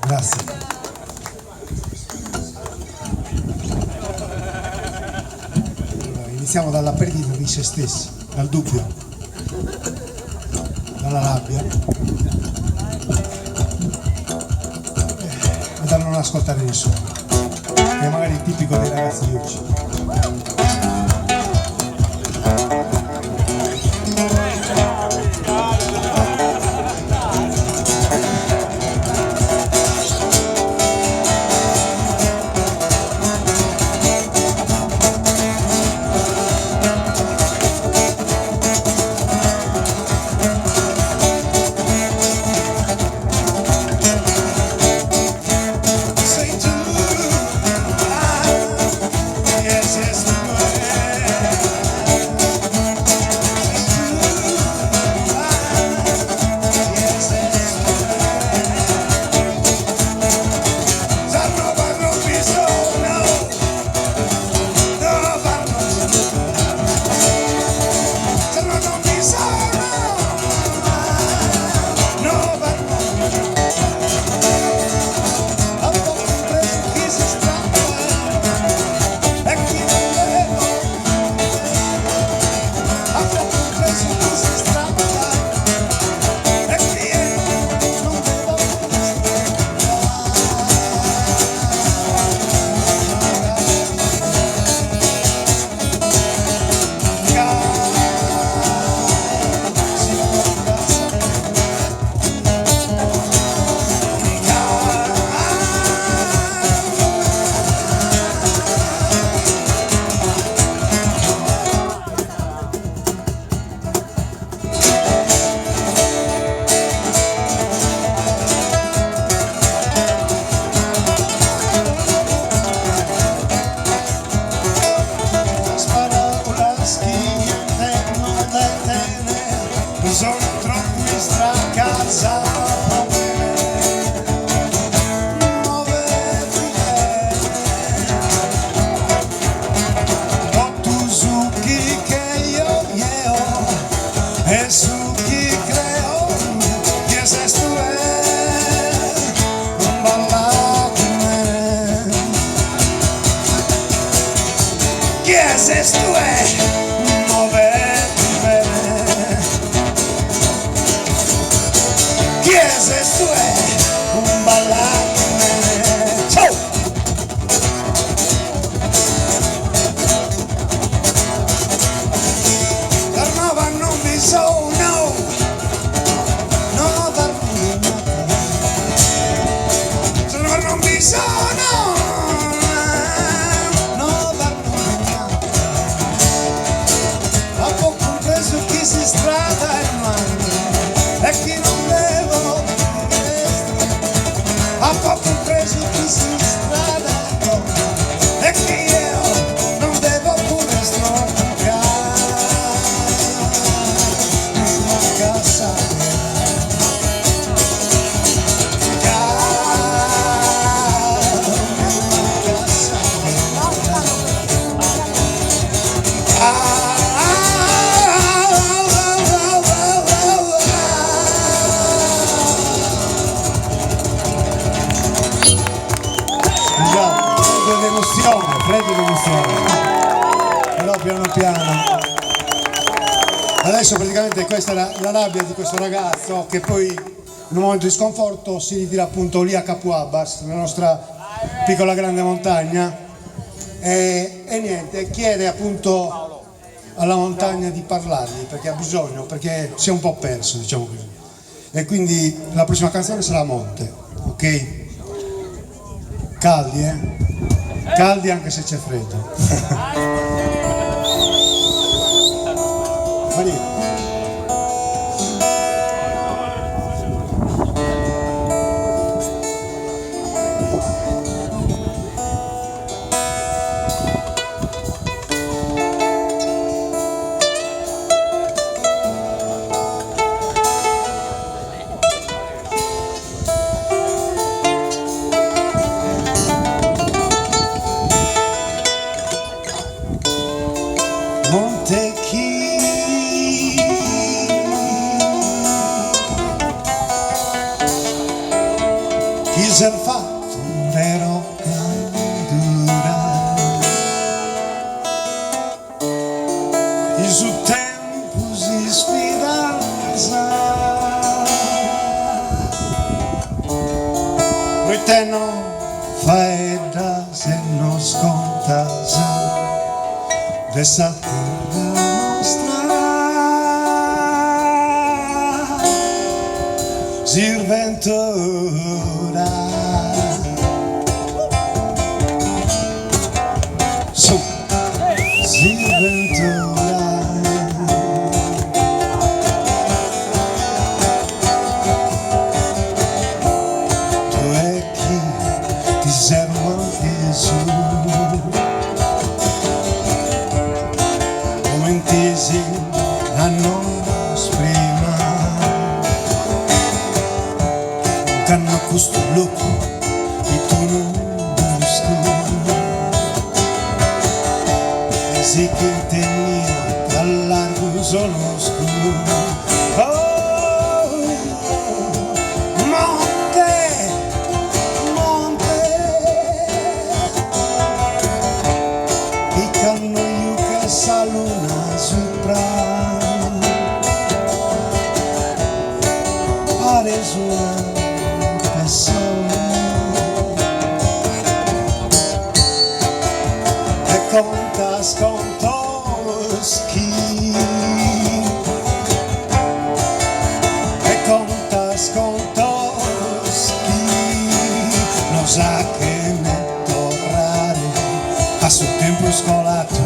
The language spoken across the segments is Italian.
Grazie. Allora, iniziamo dalla perdita di se stessi, dal dubbio, dalla rabbia e dal non ascoltare nessuno, che è magari tipico dei ragazzi di oggi. Però piano piano adesso praticamente questa è la rabbia di questo ragazzo che poi in un momento di sconforto si ritira appunto lì a Capu Abbas, la nostra piccola grande montagna e niente, chiede appunto alla montagna di parlargli perché ha bisogno, perché si è un po' perso, diciamo così, e quindi la prossima canzone sarà Monte, ok? Caldi, caldi anche se c'è freddo. Monte chi quiser fatto un vero cadura e su tempo si sfidanza e te non fai da se non scontas dessa terra nostra sirventura su sirventura tu è chi ti serve Gesù come intesi a nos prima canno questo loco e tu non busco e sì che tenia dal largo sono oscuro oh, monte monte e canno io che sa luna sopra pare suona e contas con toschi e contas con toschi non sa che ne tornare a suo tempo scolato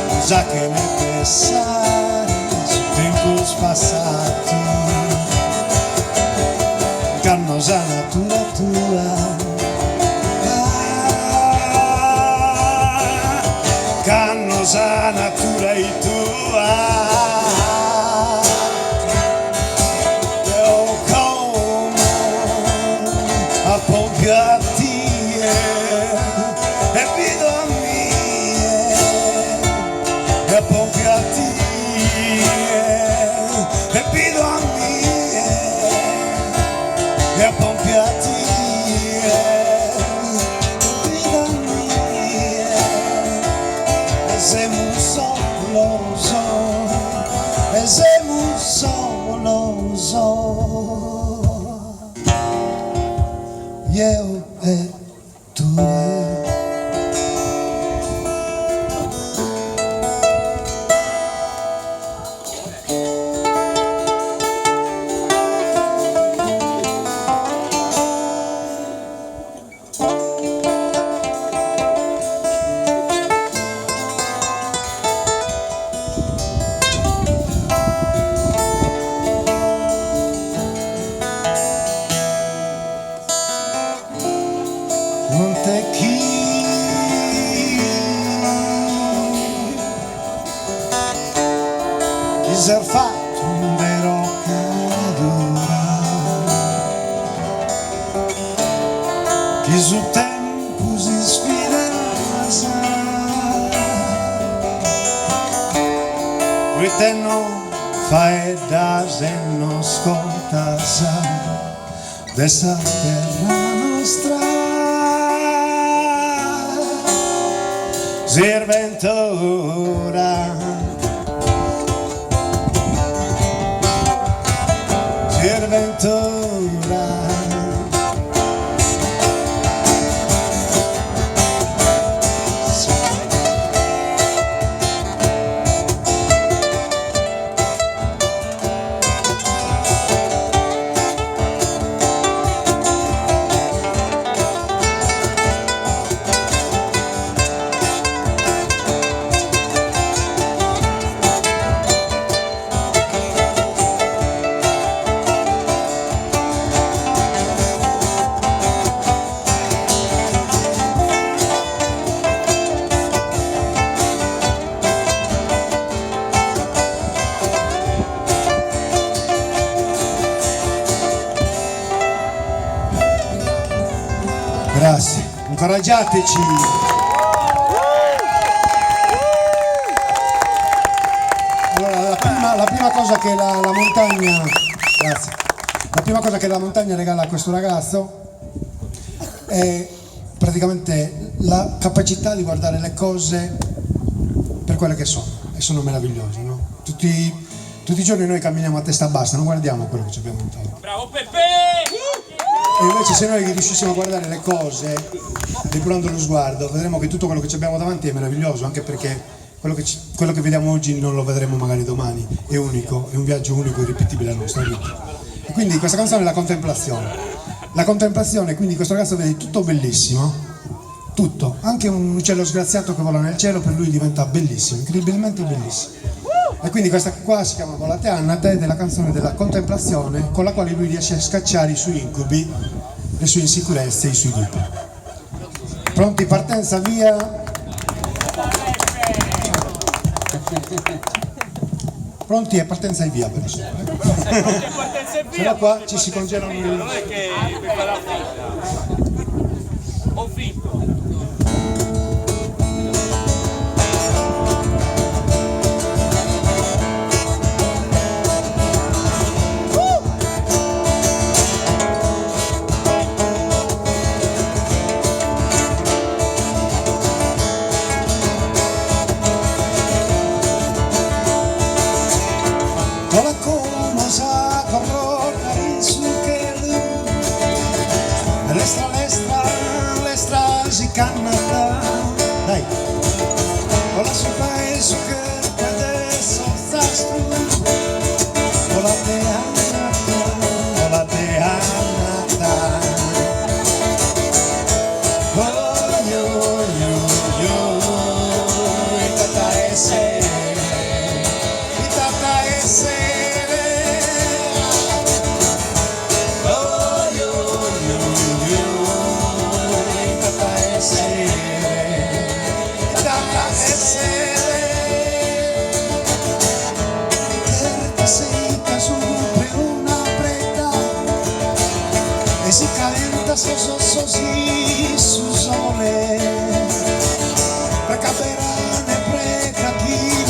non sa che ne pensare a suo tempo spassato cannosa natura tua cannosa natura tua io come appoggiati e vedo a mie e appoggiati e vedo a mie e pompiati vita mia e siamo solo e siamo solo io e tu non te chi quiser fatto un vero cadura che su tempo si sfidanza e te non fai da se non scontas dessa terra nostra sirventura sirventura Grazie, incoraggiateci. Allora, la prima cosa che la montagna, grazie, La prima cosa che la montagna regala a questo ragazzo è praticamente la capacità di guardare le cose per quelle che sono, e sono meravigliose, no? Tutti i giorni noi camminiamo a testa bassa, non guardiamo quello che abbiamo intorno. Bravo Peppe! E invece se noi riuscissimo a guardare le cose, depurando lo sguardo, vedremo che tutto quello che abbiamo davanti è meraviglioso, anche perché quello che vediamo oggi non lo vedremo magari domani, è unico, è un viaggio unico e irripetibile alla nostra vita. E quindi questa canzone è la contemplazione. La contemplazione, quindi questo ragazzo vede tutto bellissimo, tutto, anche un uccello sgraziato che vola nel cielo per lui diventa bellissimo, incredibilmente bellissimo. E quindi questa qua si chiama Volate Annate ed è la canzone della contemplazione con la quale lui riesce a scacciare i suoi incubi, le sue insicurezze, i suoi dubbi. Pronti, partenza, via! Pronti e partenza e via, per esempio. Se no qua ci si congelano i... Non è che mi fa la finta. Ho vinto. Canada, dai, hola su paese che adesso estás tú, hola te Annata, oh yo, itata essere, oh yo, e si calenta su sole, preca verane, preca chi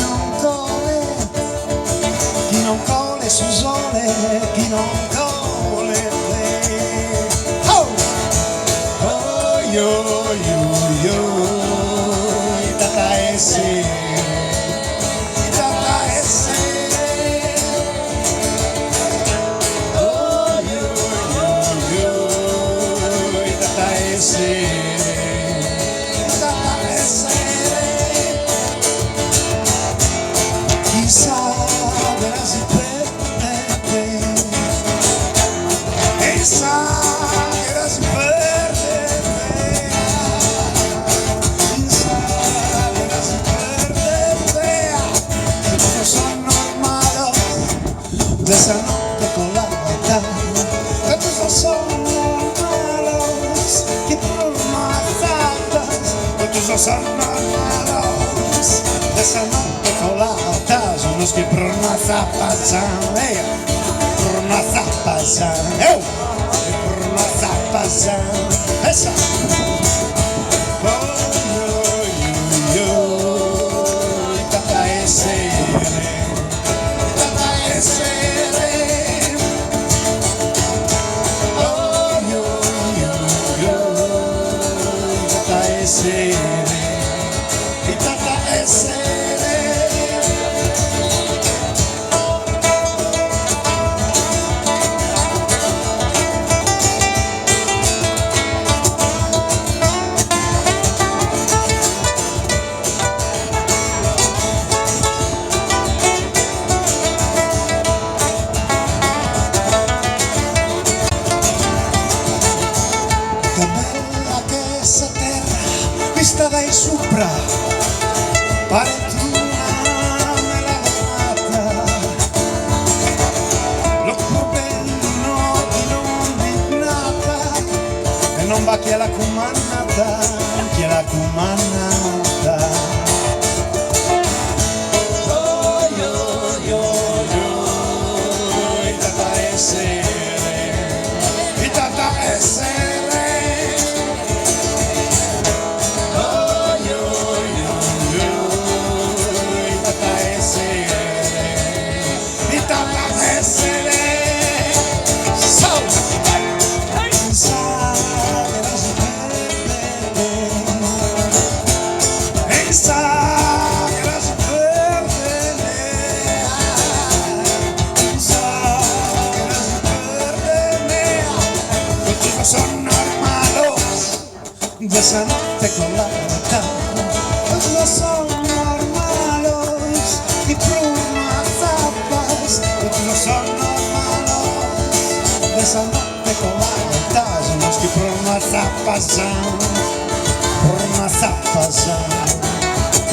non cole su sole, chi non cole. Oh, oh yo, tata essere, chissà verrà si perde, e sa verrà si perde, chissà verrà si perde, tutto sono malo, de esa notte con la vita, tutto sono malos, que por matadas, todos son malos, de esa notte con la vita, son los que por masa pasan, por masa pasan, por masa pasan, esa. Oh yo, tata essere, tata essere. E tanta essere. Che bella che essa terra vista dai sopra, pare tu una melanata, lo più bello di non è nata, e non va chi è la comandata, chi è la comandata. Oh yo, e tanta essere, e tanta essere. Essere, esa notte con la realtà. No son normales y zapas, no son normales, esa notte con la realtà, somos que por una zapas,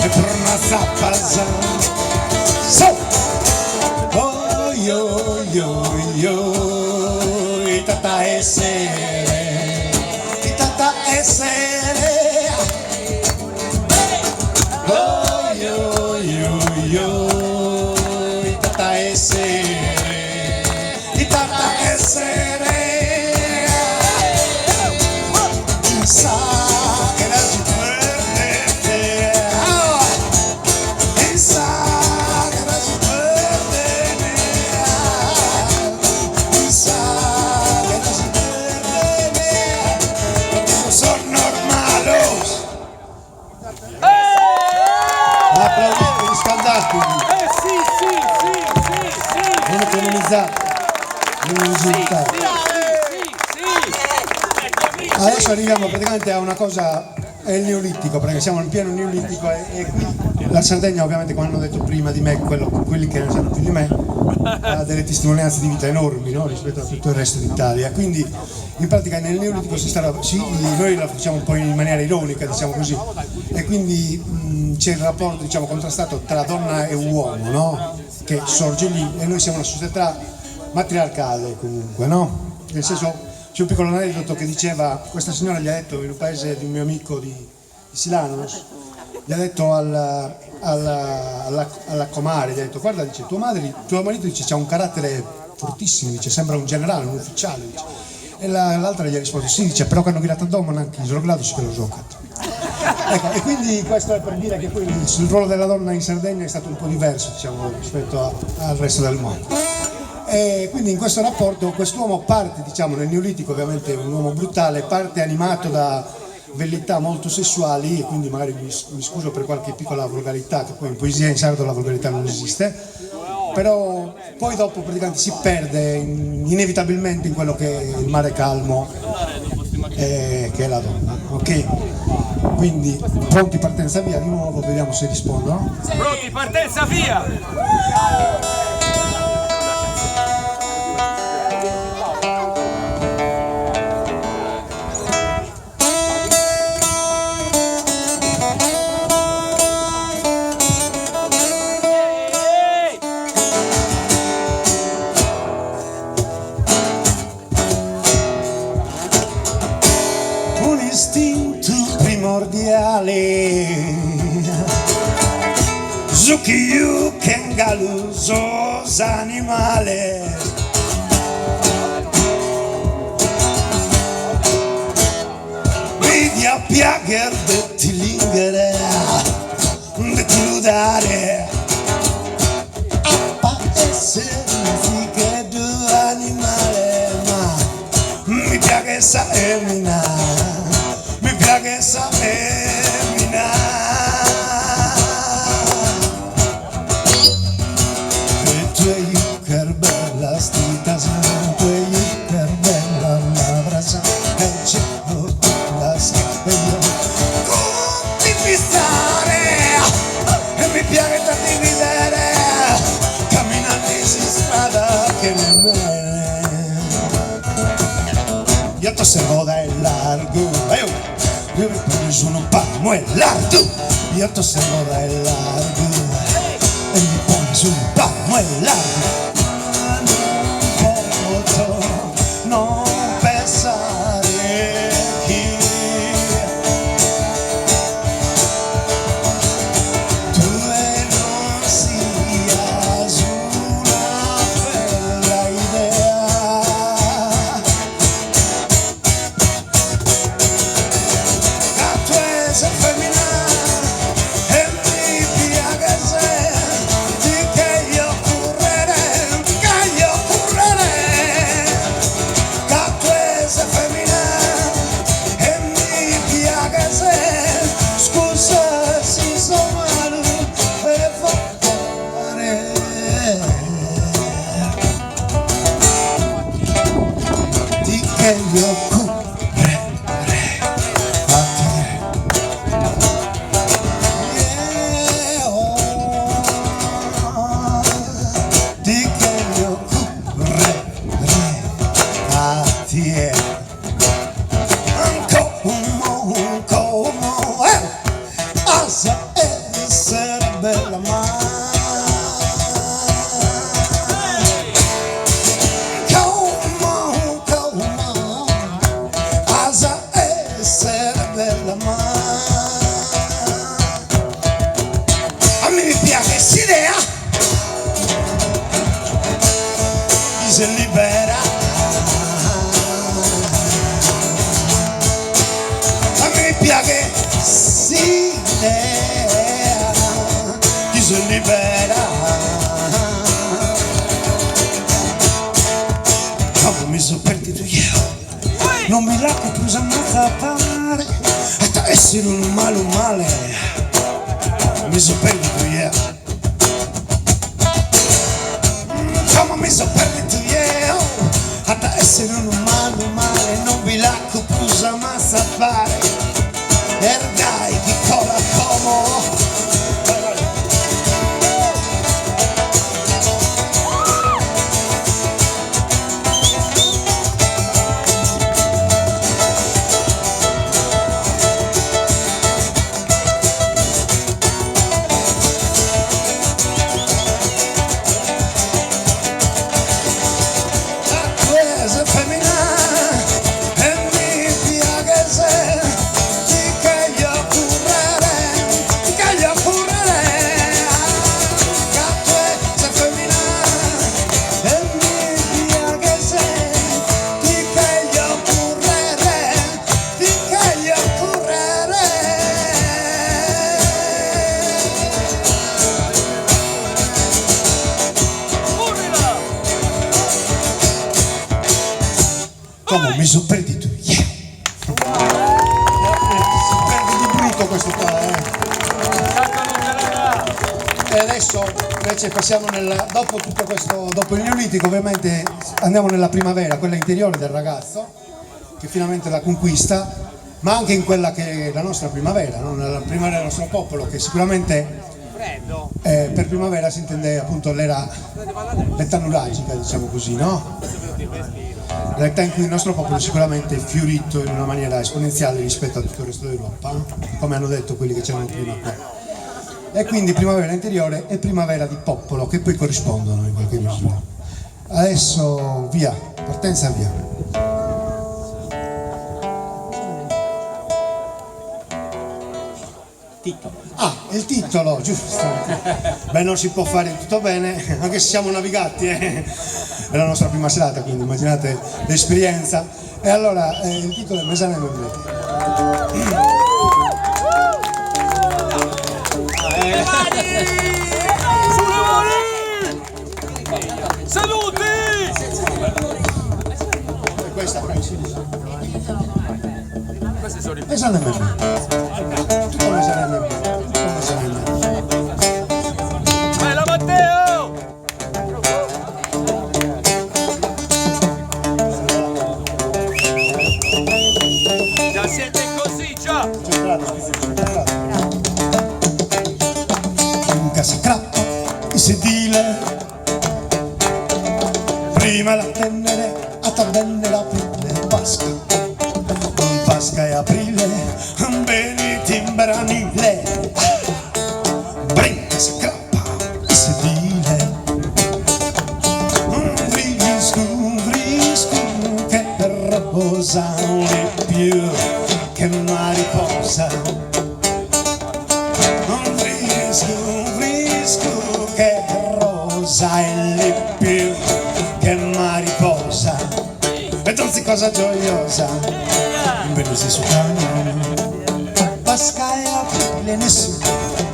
e por una zapas. So, oh yo, y tata essere, y tata essere. Oh yo, y tata essere, y tata essere. Sa che la si perde, sa che la si perde, sa che la si perde, porque no son normales. Applaudite, riscaldatevi, non economizzate, non usate. Adesso arriviamo praticamente a una cosa, è il Neolitico, perché siamo in pieno Neolitico e qui la Sardegna, ovviamente, come hanno detto prima di me, quelli che ne sanno più di me, ha delle testimonianze di vita enormi, no? Rispetto a tutto il resto d'Italia. Quindi in pratica nel Neolitico noi la facciamo un po' in maniera ironica, diciamo così, e quindi c'è il rapporto, diciamo, contrastato tra donna e uomo, no? Che sorge lì, e noi siamo una società matriarcale comunque, no? Nel senso, c'è un piccolo aneddoto che diceva, questa signora gli ha detto in un paese di un mio amico di Silano, gli ha detto alla comare, gli ha detto: guarda, dice, tuo marito dice c'ha un carattere fortissimo, dice, sembra un generale, un ufficiale, dice. E l'altra gli ha risposto: sì, dice, però quando girato addomo anche il grado si lo giocato. Ecco, e quindi questo è per dire che poi il ruolo della donna in Sardegna è stato un po' diverso, diciamo, rispetto al resto del mondo. E quindi in questo rapporto quest'uomo parte, diciamo, nel Neolitico ovviamente un uomo brutale, parte animato da velleità molto sessuali, e quindi magari mi scuso per qualche piccola volgarità, che poi in poesia in sardo la volgarità non esiste, però poi dopo praticamente si perde inevitabilmente in quello che è il mare calmo, che è la donna, ok? Quindi pronti, partenza via, di nuovo, vediamo se rispondono. Pronti, partenza via! Un istinto primordiale, Zucchiu Kengalusos animale, media piager de tilingere, de tiludare, appa significa du animale, ma mi piace sa emina, mi piace sa emina. E tu e io che bella stita san, tu e io che bella la brasa, e c'è la schiava e io tutti fissare, e mi piace tanti ridere, camminando in strada che ne bene. Yo te osservo dal largo, yo me pongo sono un palmo e largo. Yo te osservo dal largo e mi pongo su un palmo e largo. Non posso non pensare che tu non sias una bella idea. Esa femina e mi piace di che io correre, esa femina e mi piace, scusa se sono male per fare, di che io correre, fatti yeah. Come, asa essere bella ma a me mi piace questa idea chi si libera, a me mi piace questa idea chi si libera, come mi sono perduto io, non mi lascio più ammazzare, e essere un male, mi sono perduto io, come mi sono perduto io, e essere un male, non mi lascio più ammazzare, e dai che cola come. Come mi sono perduto, yeah. Si perde di brutto questo qua, E adesso invece passiamo dopo tutto questo, dopo il Neolitico ovviamente andiamo nella primavera, quella interiore del ragazzo, che finalmente la conquista, ma anche in quella che è la nostra primavera, no? La primavera del nostro popolo, che sicuramente per primavera si intende appunto l'età nuragica, diciamo così, no? L'età in cui il nostro popolo sicuramente è fiorito in una maniera esponenziale rispetto a tutto il resto d'Europa, come hanno detto quelli che c'erano prima qua. E quindi primavera interiore e primavera di popolo, che poi corrispondono in qualche misura. Adesso via, partenza via. Il titolo, giusto. Beh, non si può fare tutto bene, anche se siamo navigati, È la nostra prima serata, quindi immaginate l'esperienza. E allora, il titolo è Mesane Membretti. Saluti! E questa si dice. Queste sono i Mesane Membretti. Tutto Mesane Membretti. Bella Matteo! Già siete così, già! Nunca si crappa il sedile, prima la tennere a tabelle aprile, Pasca e aprile, bene timbranile, brinca si crappa il sedile, un frisco che rosa di più che mariposa, un frisco che rosa di più che mariposa, e donzi cosa gioiosa, bene si succhiano, Pasca e aprile nessuno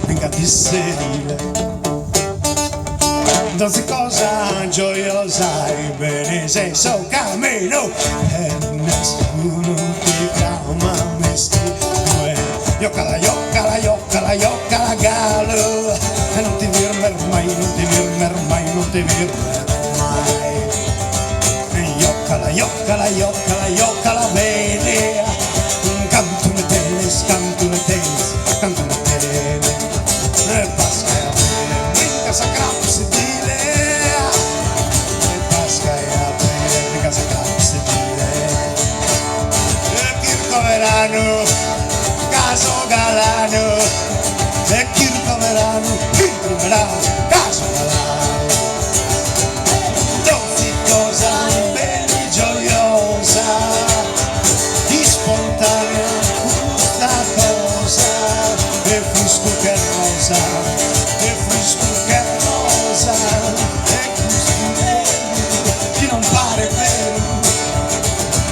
venga di sedile, donzi cosa gioiosa, bene sei so cammino, e nessuno ti chiama mestiere, yoccala gallo, e non ti virmer mai, non ti virmer mai, yoccala bene, canto le teles, Pasca e aprile, brinca sa crap sedile, Pasca e aprile, brinca sa crap sedile. Verano, caso galano, e chi troveranno, caso galano. Dozzicosa, bella gioiosa, di spontanea questa cosa, e fusco che rosa, e fusco che rosa, e fusco che non pare vero,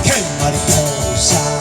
che mariposa.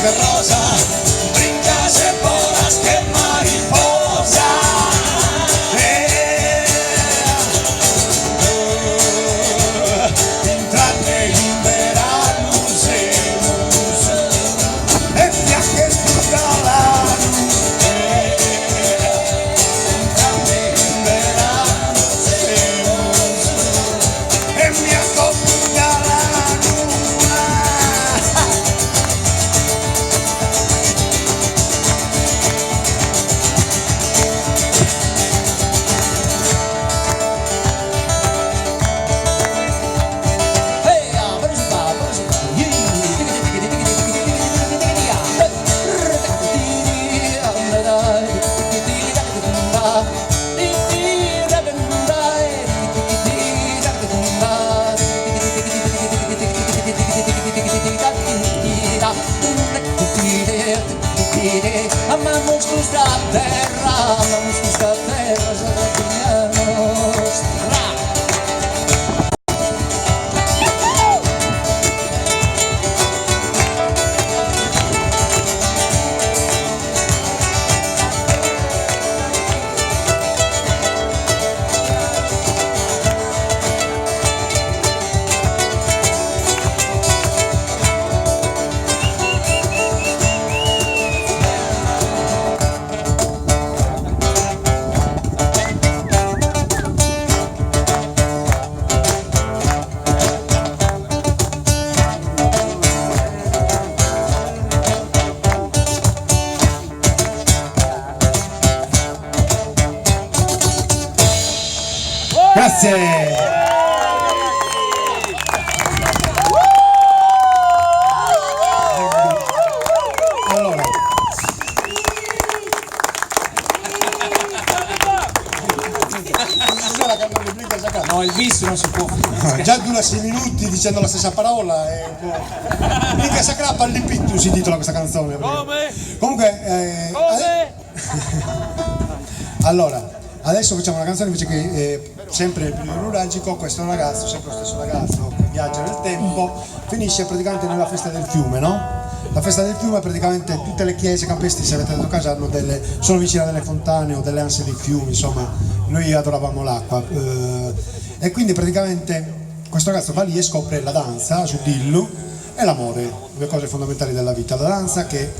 Rosa, brincas e bolas que mariposa. Entrate in verano semus, e viajes por galano. Entrate in verano semus, e mi accoppo galano. Amamos nuestra terra, Sardinia nostra. Grazie. Allora, No, il bis non si può. già dura 6 minuti dicendo la stessa parola è un po'... Mica sacrappa all'ipittu si intitola questa canzone. Come? Comunque, allora, adesso facciamo una canzone invece che sempre il periodo neuralgico. Questo ragazzo, sempre lo stesso ragazzo che viaggia nel tempo, finisce praticamente nella festa del fiume, no? La festa del fiume, praticamente tutte le chiese campestri, se avete dentro casa, hanno sono vicine a delle fontane o delle anse dei fiumi, insomma, noi adoravamo l'acqua. E quindi praticamente questo ragazzo va lì e scopre la danza su Dillu e l'amore, due cose fondamentali della vita. La danza che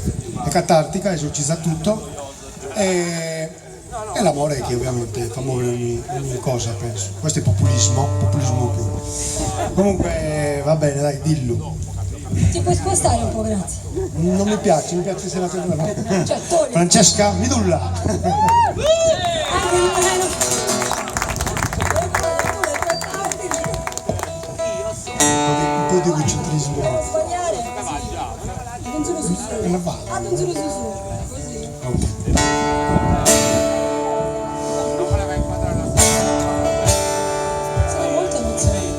è catartica, esorcizza tutto, e l'amore che ovviamente fa muovere ogni cosa, penso. Questo è populismo più. Comunque va bene, dai, Dillu. Ti puoi spostare un po', grazie. Non mi piace se la Cioè, togli. Francesca Midulla. di egocentrismo. Per non sbagliare, così. Ad un giro su su. Una balla. Ad un giro su su. Così. Sono molto emozionata.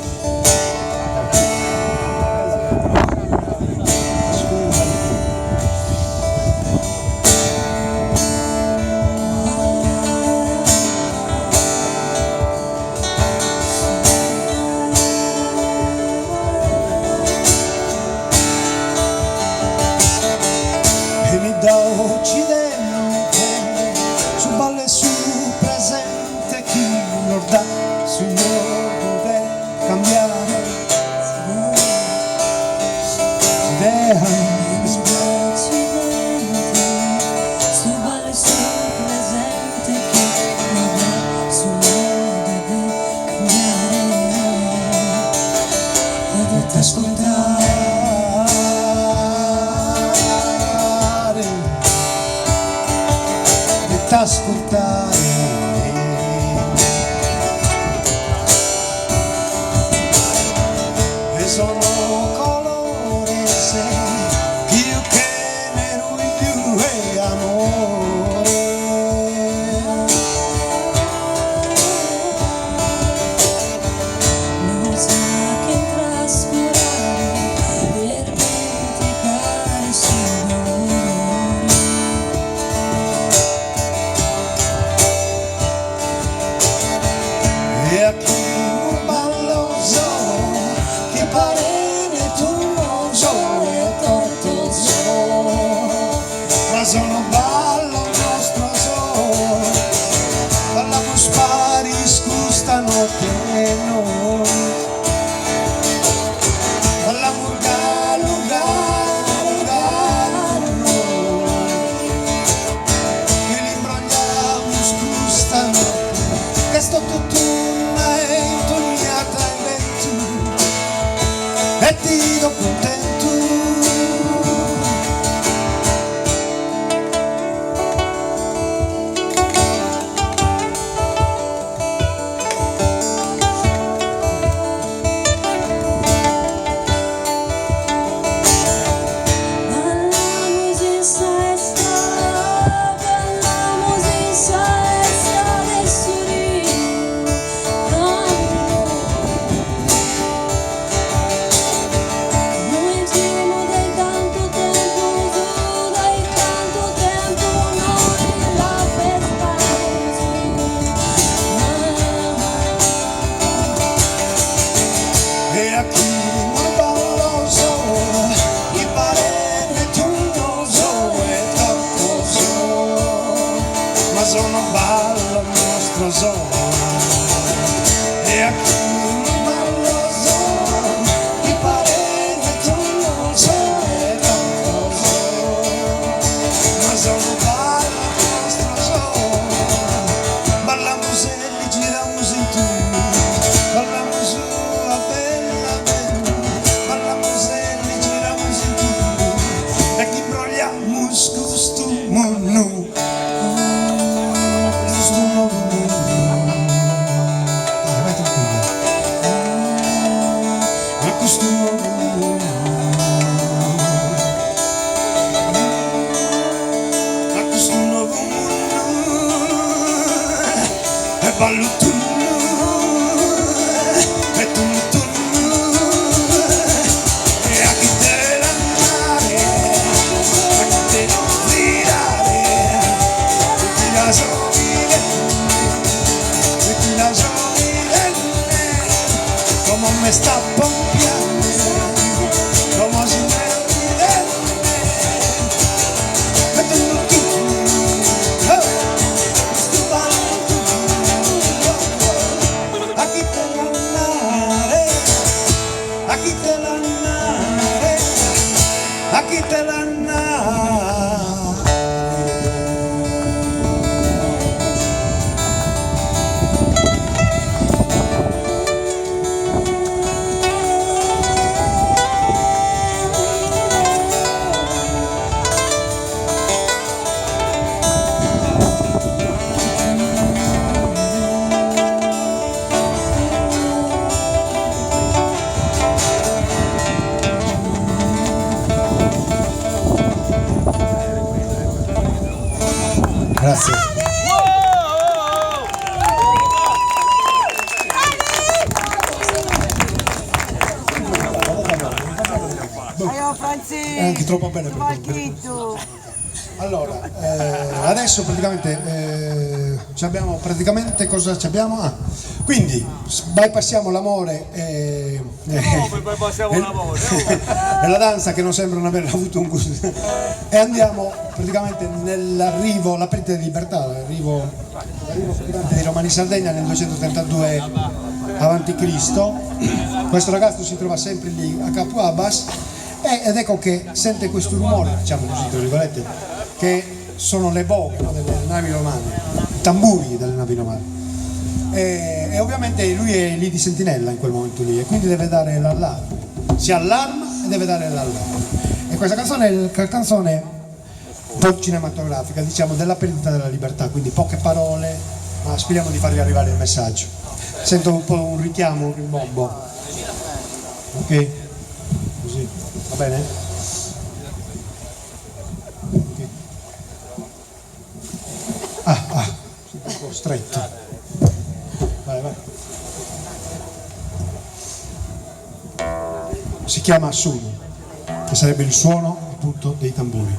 E mi da occidente su balle su presente chi non dà su modo del cambiare idea Su vale su presente che non è su modo di cambiare. Potete ascoltare. ascoltare e sono colore sei più che nero in più è amore Non sa che trascurare per dimenticare il suo dolore. e a chi un balloso che pare tu non so e tutto so ma sono ballo nostro so ballamo spari stanotte noi ballamo gallo gallo gallo noi che li imbrogliamo stanotte che sto tutto e ti do contento Ballamos in salsa del surino. Noi insieme del tanto tempo su, dai tanto tempo noi la festa e a chi non balloso chi pare tu non so e tanto so ma sono ballo nostro so e a chi non balloso chi pare tu non so e tanto so ma sono ballo nostro so ballamos e li giramos in tu ballamos a bella bella ballamos e li giramos in tu e chi imbrogliamo scostumo no costumo no vai tranquilla ma costumo ma costumo e ballo tu e tu e a chi te la mare a chi te non tirare e chi la somigliare e chi la somigliare come me sta pompiando come si merita e tu aquí te la mare, aquí te la mare, aquí te la mare. Grazie. È anche troppo bene per me. Allora, adesso praticamente abbiamo cosa ci abbiamo? Quindi bypassiamo l'amore e la danza che non sembrano aver avuto un gusto e andiamo praticamente nell'arrivo, la perdita di libertà, l'arrivo praticamente dei Romani in Sardegna nel 232 avanti Cristo. Questo ragazzo si trova sempre lì a Capo Abbas ed ecco che sente questo rumore, diciamo così, tra virgolette, che sono le boghe, no, delle navi romane, i tamburi delle navi romane. E ovviamente lui è lì di sentinella in quel momento lì e quindi deve dare l'allarme, si allarma e deve dare l'allarme. E questa canzone è una canzone un po' cinematografica, diciamo, della perdita della libertà, quindi poche parole, ma speriamo di farvi arrivare il messaggio. Sento un po' un richiamo, un rimbombo. Ok? Così, va bene? Okay. Un po' stretto. Vai. Si chiama Suno, che sarebbe il suono appunto dei tamburi.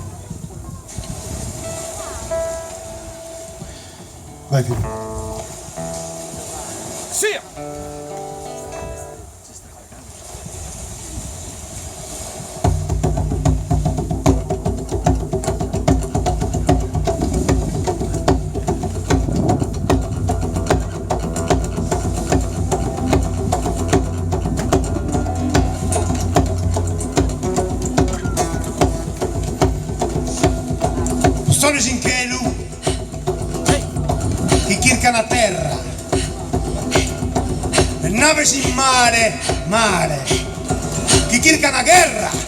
Vai figlio. Sì! Stories in Kelu, che cercano a terra, le navi in mare, che cercano a guerra.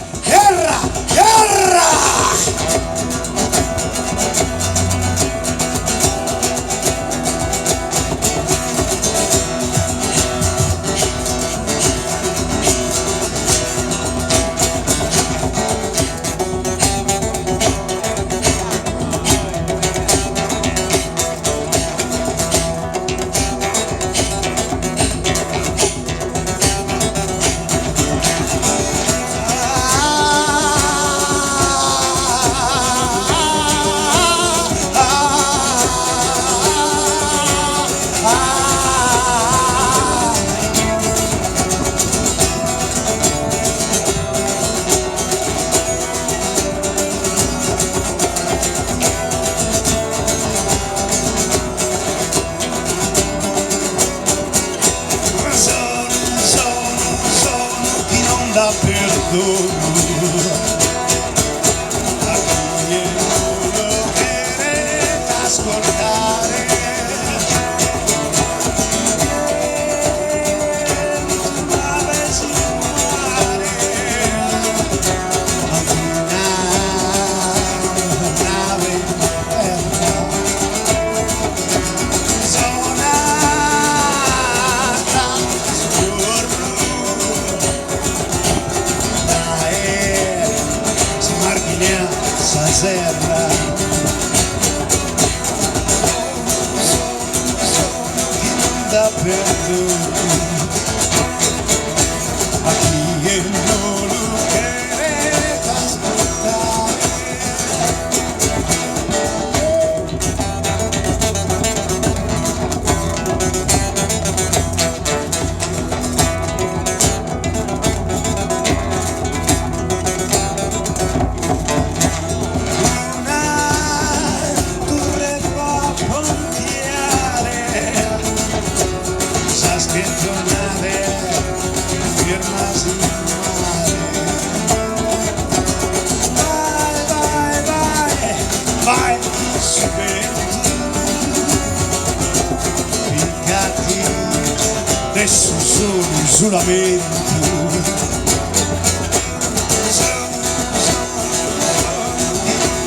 Adesso sono isolamento,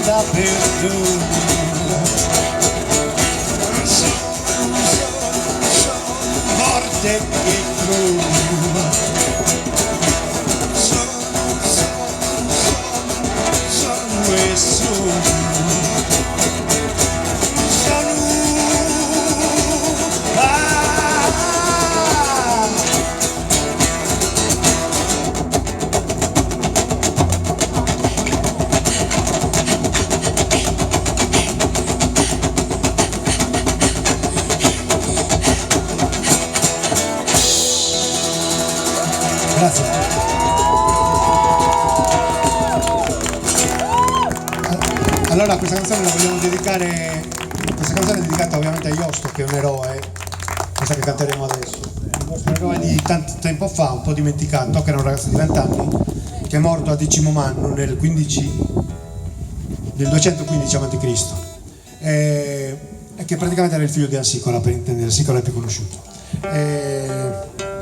dappertutto, morte e trova, sono e sono. Grazie. Allora questa canzone la vogliamo dedicare, questa canzone è dedicata ovviamente a Josto, che è un eroe, questa che canteremo adesso. Il nostro eroe di tanto tempo fa, un po' dimenticato, che era un ragazzo di 20 anni, che è morto a Decimomannu nel 215 a.C. E che praticamente era il figlio di Ansicola, per intendere, Ansicola è il più conosciuto.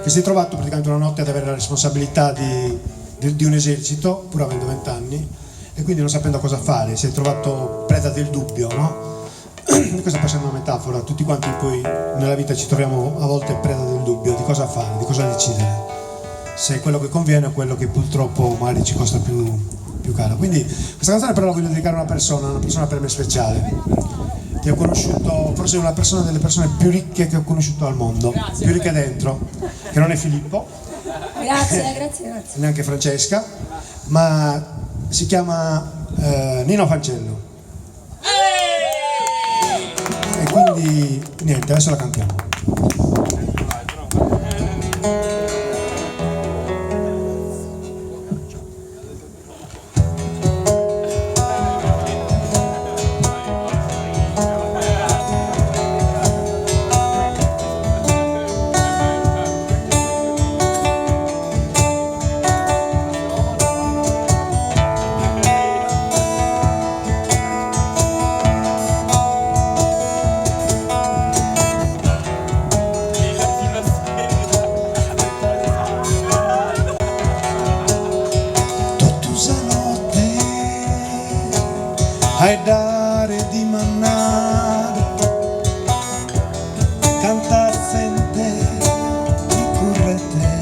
Che si è trovato praticamente una notte ad avere la responsabilità di un esercito, pur avendo 20 anni, e quindi non sapendo cosa fare, si è trovato preda del dubbio, no? Questa può essere una metafora, tutti quanti poi nella vita ci troviamo a volte preda del dubbio di cosa fare, di cosa decidere, se è quello che conviene o quello che purtroppo magari ci costa più caro. Quindi questa canzone però la voglio dedicare a una persona per me speciale, che ho conosciuto, forse una delle persone più ricche che ho conosciuto al mondo, più ricche dentro, che non è Filippo, Grazie. neanche Francesca, ma si chiama Nino Fancello. E quindi niente, adesso la cantiamo. Ai dare di mannare canta sente di currete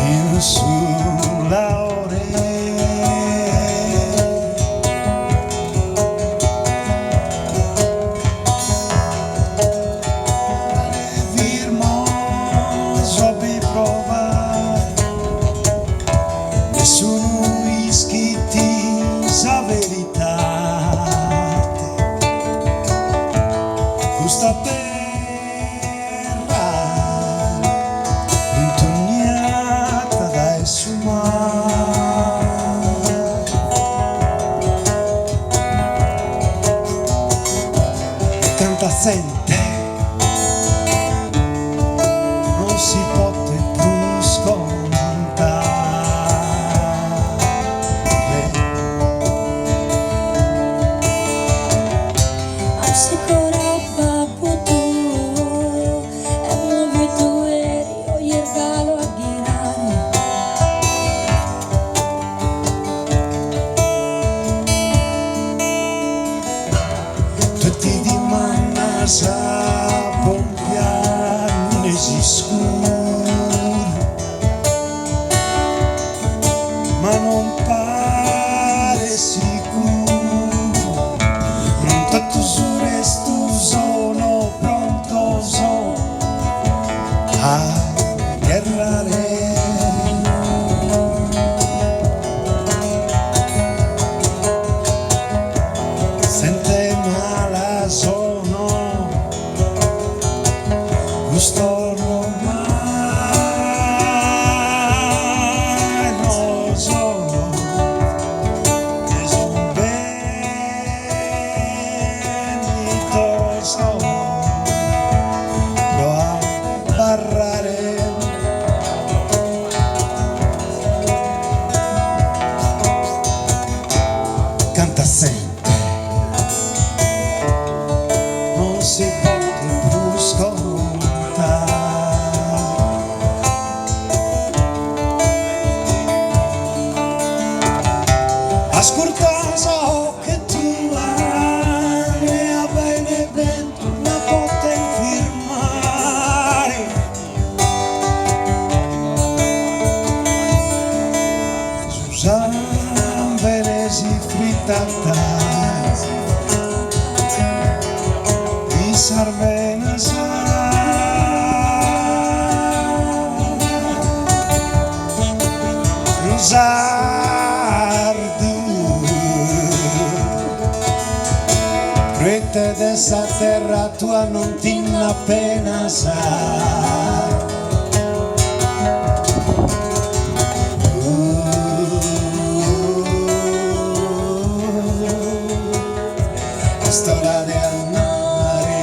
in sulla ore sono iscritti sa verità questa terra intognata dai sumar canta sente non si pote più scontare. Tutti di manna sa pompiare si scuro ma non pare sicuro tanto su resto sono pronto a guerrare sente mala sono gusto ormai non sono che son benito sono lo a barrare canta sempre non si può più scontare. Ascolta so che tu hai a bene dentro una pote firmare Susan Venesi frittata di Sarvena Sardu Rete dessa terra tua non tinna appena sai. Storia del mare.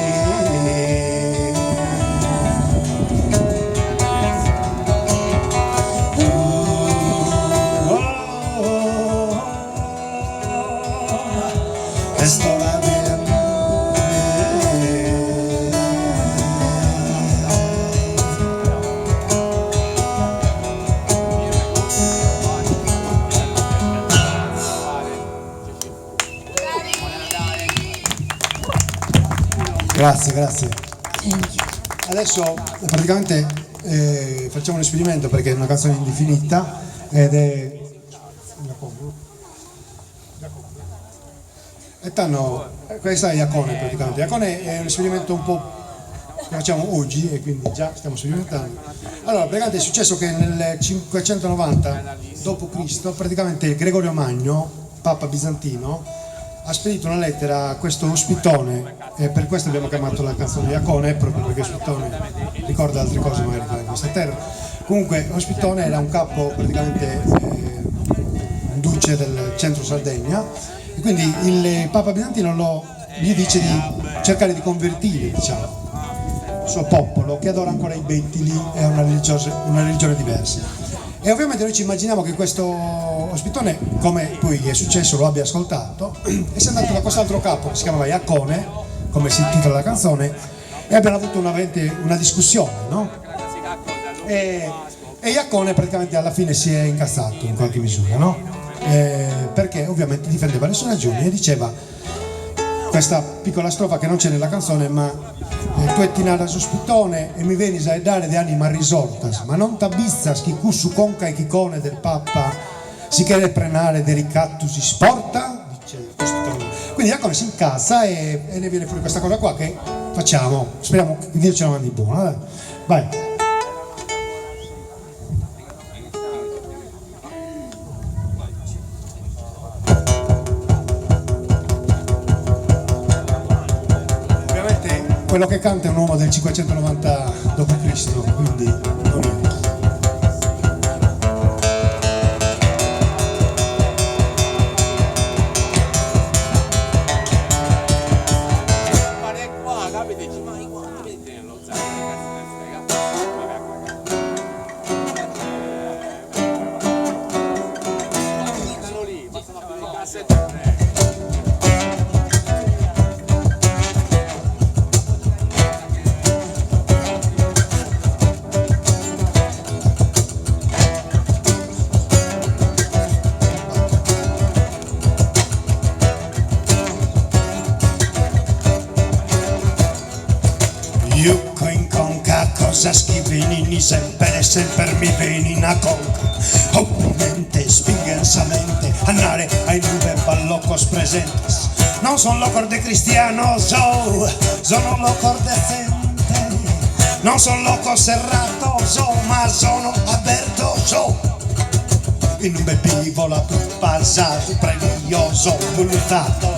Storia del Grazie, grazie. Adesso praticamente facciamo un esperimento perché è una canzone indefinita ed è questa è Iacone praticamente. Iacone è un esperimento un po' che facciamo oggi e quindi già stiamo sperimentando. Allora, praticamente è successo che nel 590 d.C. praticamente Gregorio Magno, Papa bizantino, ha spedito una lettera a questo Ospitone e per questo abbiamo chiamato la canzone Iacone, proprio perché Ospitone ricorda altre cose magari in questa terra. Comunque Ospitone era un capo praticamente un duce del centro Sardegna e quindi il Papa bizantino gli dice di cercare di convertire, diciamo, il suo popolo che adora ancora i bettili e una religione diversa. E ovviamente noi ci immaginiamo che questo Ospitone, come poi è successo, lo abbia ascoltato e si è andato da quest'altro capo che si chiamava Iacone, come si intitola la canzone, e abbiamo avuto una discussione, no? E Iacone praticamente alla fine si è incazzato in qualche misura, no? Perché ovviamente difendeva le sue ragioni e diceva questa piccola strofa che non c'è nella canzone, ma tu e tinara Ospitone e mi venis a dare de anima risortas, ma non t'abbizzas chi su conca e chicone del Papa si chiede prenare de ricattus sporta, dice Ospitone. Quindi Iacone si incazza e ne viene fuori questa cosa qua che facciamo, speriamo che Dio ce la mandi buona. Vai. Quello che canta è un uomo del 590 d.C., quindi non è. Io in conca cosa scrivini sempre mi veni una conca ovviamente spingensamente andare ai nube ballocos presentes non son locor de cristiano sono locor decente non son loco serrato ma sono aperto in un bevivo la passato pregioso volutato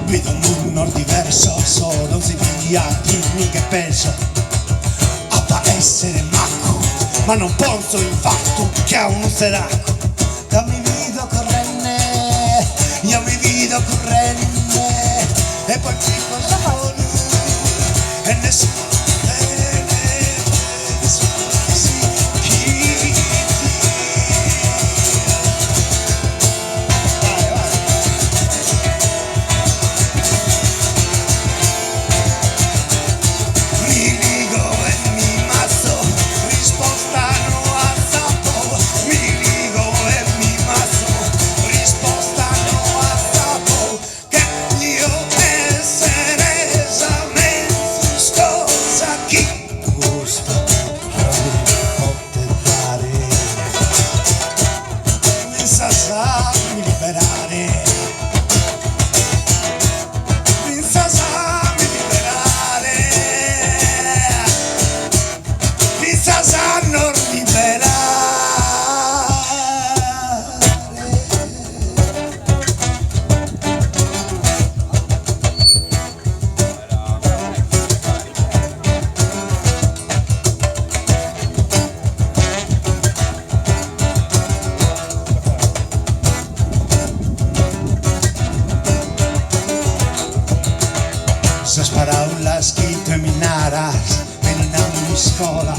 vedo un mondo diverso, non si via dimmi che penso a essere macco, ma non penso in fatto che ha uno seracco. Io mi vedo corrente, e poi fico solo, e nessuno essere venendo in scuola.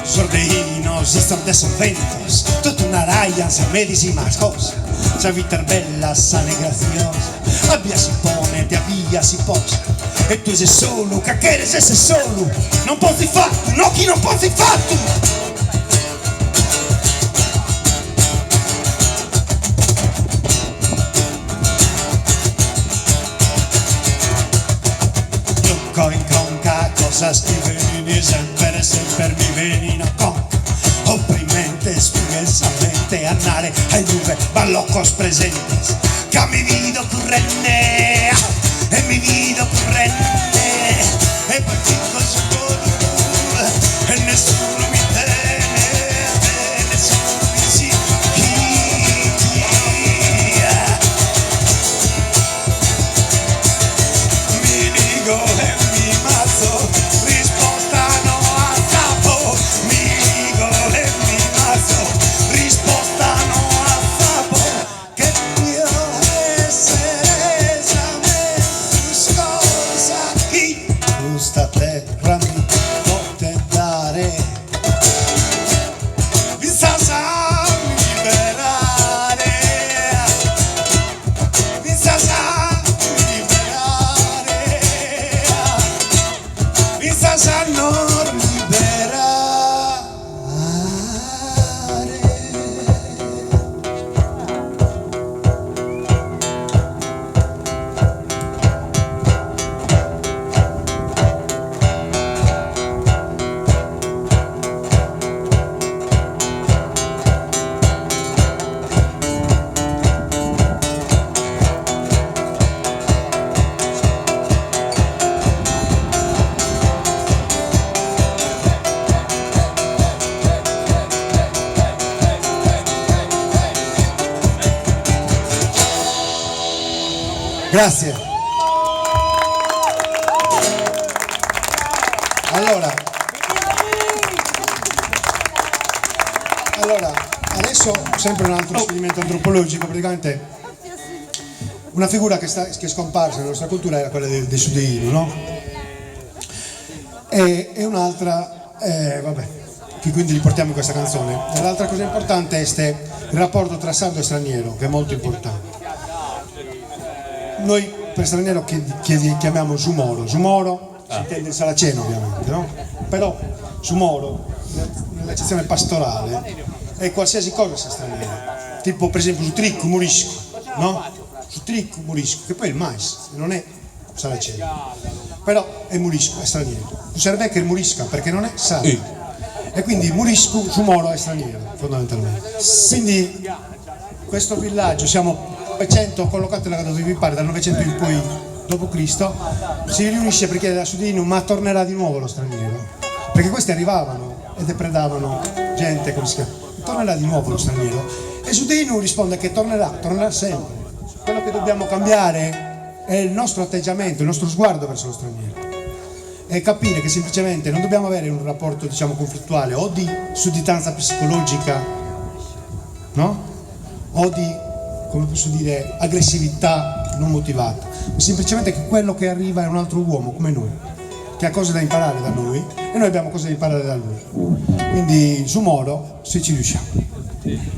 Sordeino, esistono adesso ventos, tutta una raia, sa medesima cosa. Sa vita bella, sana e graziosa, abbia si pone, te abbia si posa. E tu sei solo, cacchera se sei solo, non posso fatto, no chi non posso fatto. In conca, cosa scriveni sempre mi veni a conca. Opprimente, spigelsamente, andare ai due ballocos presentes. Che mi vido currenne, e mi vido currenne, e poi fico su todo, e nessuno mi tiene, e nessuno mi si mi dico e mazzo, risposta no a capo, mi dico e mi mazzo, risposta no a capo, che io essere esame su cosa chi questa terra mi pote dare, mi sa liberare, mi sa liberare, mi sa non liberare. Grazie. Allora, adesso sempre un altro esperimento antropologico, praticamente una figura che è scomparsa nella nostra cultura era quella dei Sudeino, no? E un'altra, vabbè, che quindi riportiamo in questa canzone. E l'altra cosa importante è il rapporto tra sardo e straniero, che è molto importante. Noi per straniero chiamiamo Sumoro. Sumoro si intende il saraceno ovviamente, no? Però Sumoro, nell'accezione pastorale, è qualsiasi cosa sia straniero. Tipo per esempio su tricco, murisco, no? Su tricco, murisco, che poi è il mais, non è saraceno. Però è murisco, è straniero. Tu serve che il murisca perché non è sardo. E quindi murisco, Sumoro è straniero, fondamentalmente. Quindi questo villaggio, siamo 900 collocati dove vi pare, dal 900 in poi d.C., si riunisce per chiedere a Sudino ma tornerà di nuovo lo straniero, perché questi arrivavano e depredavano gente, come si chiama, tornerà di nuovo lo straniero, e Sudino risponde che tornerà sempre. Quello che dobbiamo cambiare è il nostro atteggiamento, il nostro sguardo verso lo straniero, e capire che semplicemente non dobbiamo avere un rapporto, diciamo, conflittuale o di sudditanza psicologica, no? O di, come posso dire, aggressività non motivata, ma semplicemente che quello che arriva è un altro uomo come noi, che ha cose da imparare da noi e noi abbiamo cose da imparare da lui. Quindi su Moro, se ci riusciamo.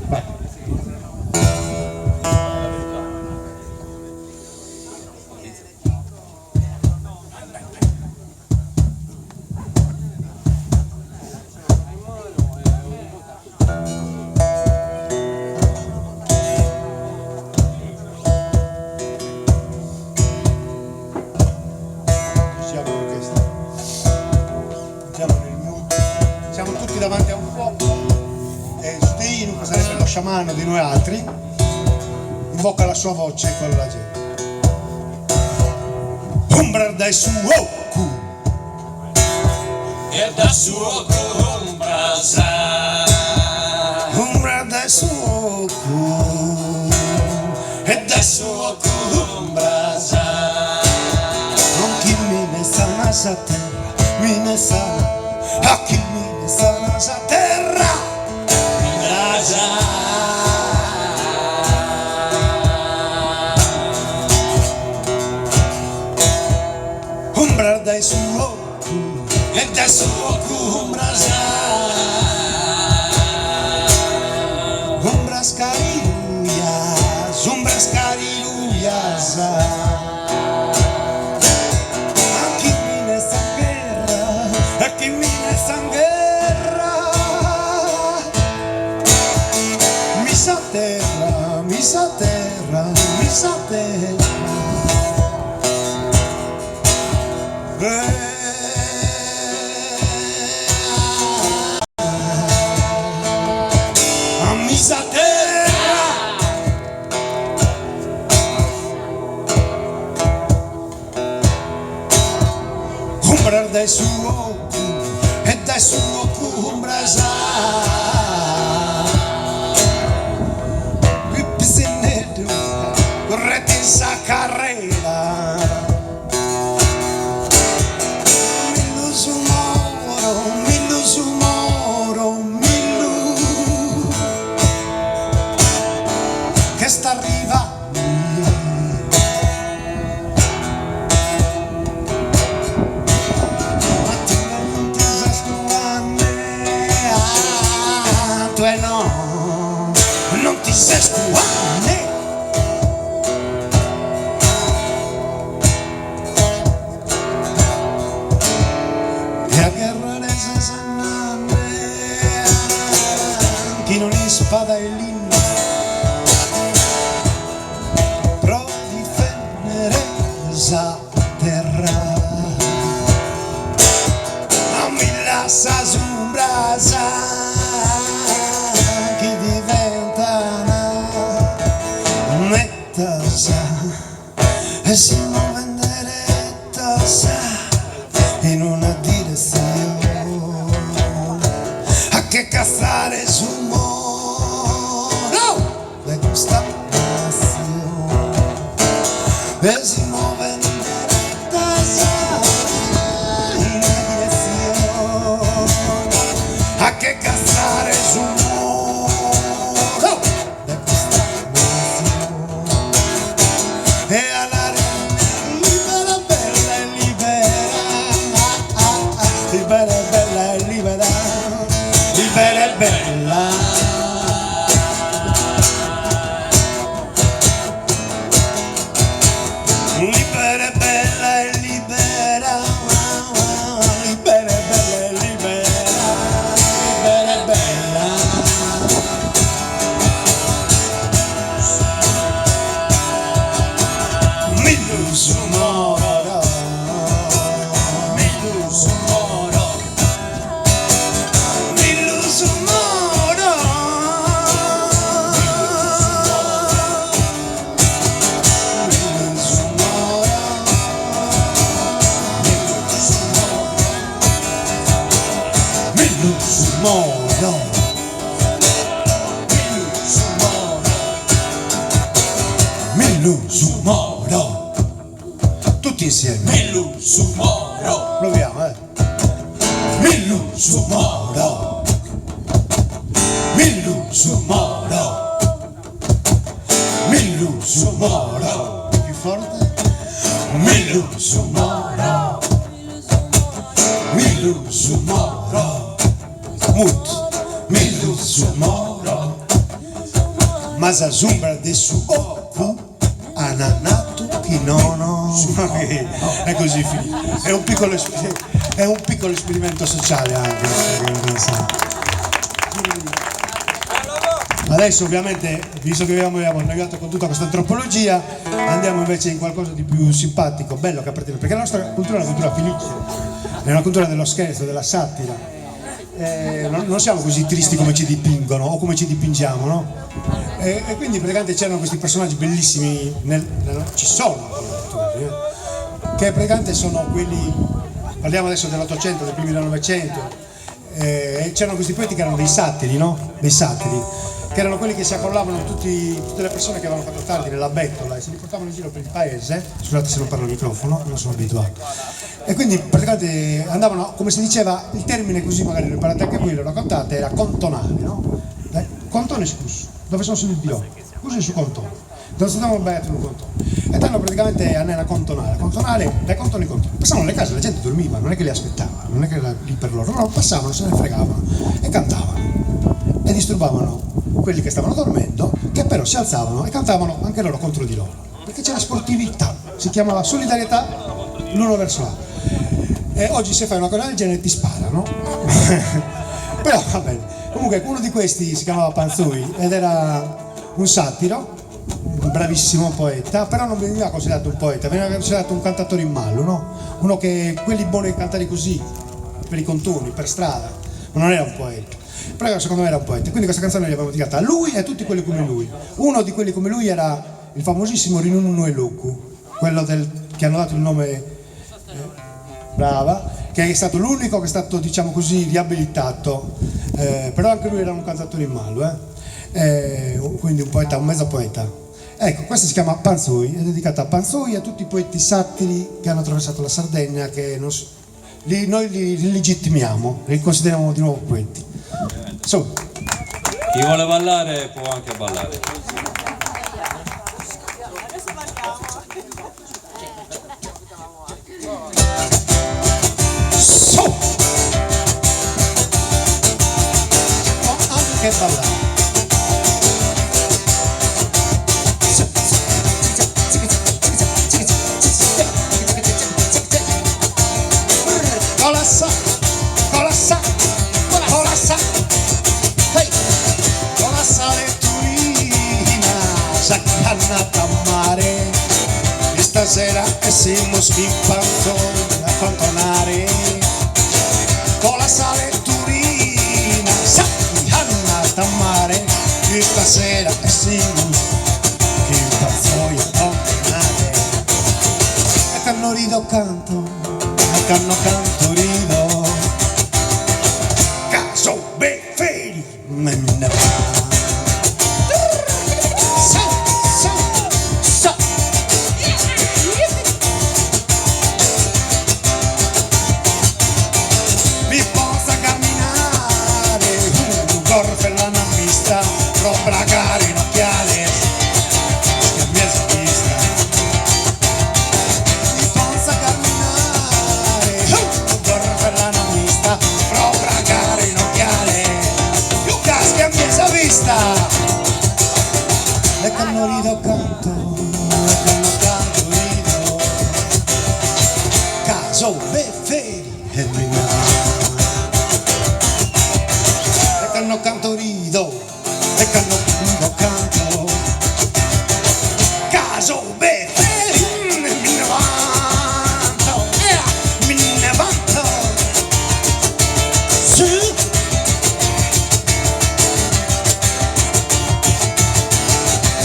Vai. Siamo tutti davanti a un fuoco e Sudino, che sarebbe lo sciamano di noi altri, invoca la sua voce e quella la gente. Ombra dai suo cu E da suo ombra sa, ombra dai suo cu e da suo ombra sa, non chi mi ne sa nasa terra, mi ne sa a chi mi ne sa nasa terra, ombra dai suo cu suo cumbrasa, umbras cariluyas, umbras cariluyas. Aquí viene esta guerra, aquí viene esta guerra. Misa terra, misa terra, misa terra. Misa terra. Umbra dai suo e dai suo cumbrasa. Pipinedo, correte in sa carrera. Milu su moro, milu che sta arrivando. Ma tu non ti sai scuane, tu no, non ti sei scuane. La guerra ne sa saname, chi non è spada e linea, pro difendere sa terra. A mi lascia s'umbrasa, chi diventa netta sa, e si muove in diretta sa, in una direzione, a che castrare su moro le gusta nazione, e si muove in diretta sa, in una direzione, a che castrare su moro le gusta nazione, e alla libera bella e libera, libera bella e libera, libera e bella. Libera e bella e libera, libera e bella e libera, libera e bella. Milu su moro, milu su moro, milu su moro, milu su moro, milu su moro, milu su moro, tutti insieme. Milu su moro, Proviamo, Milu su moro, Milu su moro, Milu su moro, più forte, Milu su moro, Milu su moro, Mut, Milu su moro, Masa zumbra de su oku, ananato kinono. È così finito. È un piccolo esperimento sociale anche. Adesso ovviamente, visto che abbiamo annoiato con tutta questa antropologia, andiamo invece in qualcosa di più simpatico, bello che appartiene, perché la nostra cultura è una cultura felice, è una cultura dello scherzo, della satira. Non siamo così tristi come ci dipingono o come ci dipingiamo, no? E quindi praticamente c'erano questi personaggi bellissimi, ci sono, che praticamente sono quelli, parliamo adesso dell'Ottocento, dei primi del Novecento, c'erano questi poeti che erano dei satiri, no? Dei satiri, che erano quelli che si accollavano tutte le persone che avevano fatto tardi nella bettola e se li portavano in giro per il paese. Scusate se non parlo al microfono, non sono abituato. E quindi praticamente andavano, come si diceva, il termine così magari lo imparate anche voi, lo raccontate, era contonare, no? Contone scusso, dove sono sul dio? Cos'è su contone? Dove stiamo bene sul contone? e danno praticamente a nella contonale. Le contano i conti. Passavano le case, la gente dormiva, non è che li aspettava, non è che era lì per loro, no, passavano, se ne fregavano e cantavano e disturbavano quelli che stavano dormendo, che però si alzavano e cantavano anche loro contro di loro, perché c'era sportività, si chiamava solidarietà l'uno verso l'altro. E oggi se fai una cosa del genere ti sparano. Però va bene. Comunque uno di questi si chiamava Panzui ed era un satiro, un bravissimo poeta, però non veniva considerato un poeta, veniva considerato un cantatore in mallo, no? Uno che quelli buoni a cantare così, per i contorni, per strada, ma non era un poeta. Però secondo me era un poeta, quindi questa canzone l'abbiamo dedicata a lui e a tutti quelli come lui. Uno di quelli come lui era il famosissimo Rinunu e Luku, quello che hanno dato il nome brava, che è stato l'unico che è stato, diciamo così, riabilitato, però anche lui era un cantatore in mallo, quindi un poeta, un mezzo poeta. Ecco, questa si chiama Panzui, è dedicata a Panzui e a tutti i poeti satiri che hanno attraversato la Sardegna, che noi li legittimiamo, li consideriamo di nuovo poeti. Su. Chi vuole ballare può anche ballare. Che ballare. Colassa, colassa, colassa, hey, colassa le turina, sacannata a mare, e stasera e siamo schimpando a cantonare, colassa le turina, sacannata a mare, e stasera e siamo schimpando a cantonare, e canno rido canto. Canno canto rido, caso befferi, me ne va. Mi possa camminare, un corpo per la pista, proprio cari in occhiali, che mi è vista. Mi possa camminare, un corpo per la pista, proprio cari in occhiali, più casca mi è vista. E quando rido canto, e quando canto rido, caso befferi e me ne va. E quando canto rido, e quando rido canto, caso befferi e me ne vanto, me ne vanto. Sì.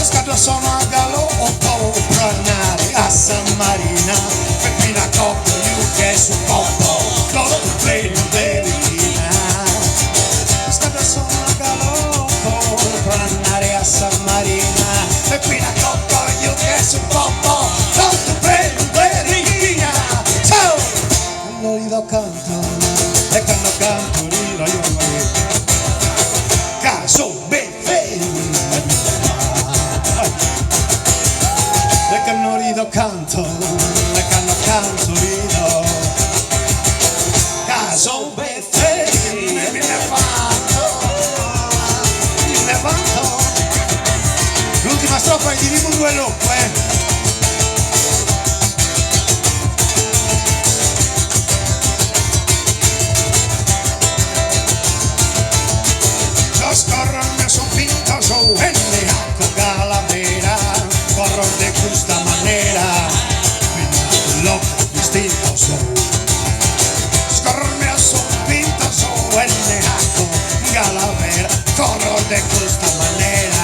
Scatto sono a galoppo, pranare a San Marina, Peppina Coppo, io che su Coppo, loro tu prendo bellina. Scatto sono a galoppo, pranare a San Marina, Peppina Coppo, io che su Coppo, loro tu prendo bellina. Ciao! Quando rido canto, e quando canto rido io caso befferi. E canno rido canto, e canno canto rido, caso befferi, me ne vanto. L'ultima strofa è di Rinunu e Luku, Yo scorro il mio soffitto su e ne acco calavera, corro de questa maniera, l'occhio distinto su. Scorro il mio soffitto su e ne acco calavera, corro de questa maniera,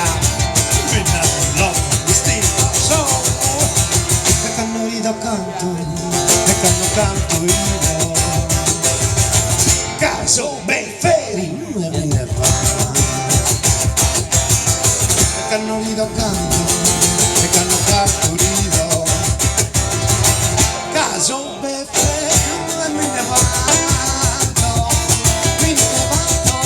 l'occhio distinto su. E quando rido canto, e quando canto rido, caso befferi me ne va. E quando rido canto, e quando canto rido, caso befferi me ne vanto, me ne vanto.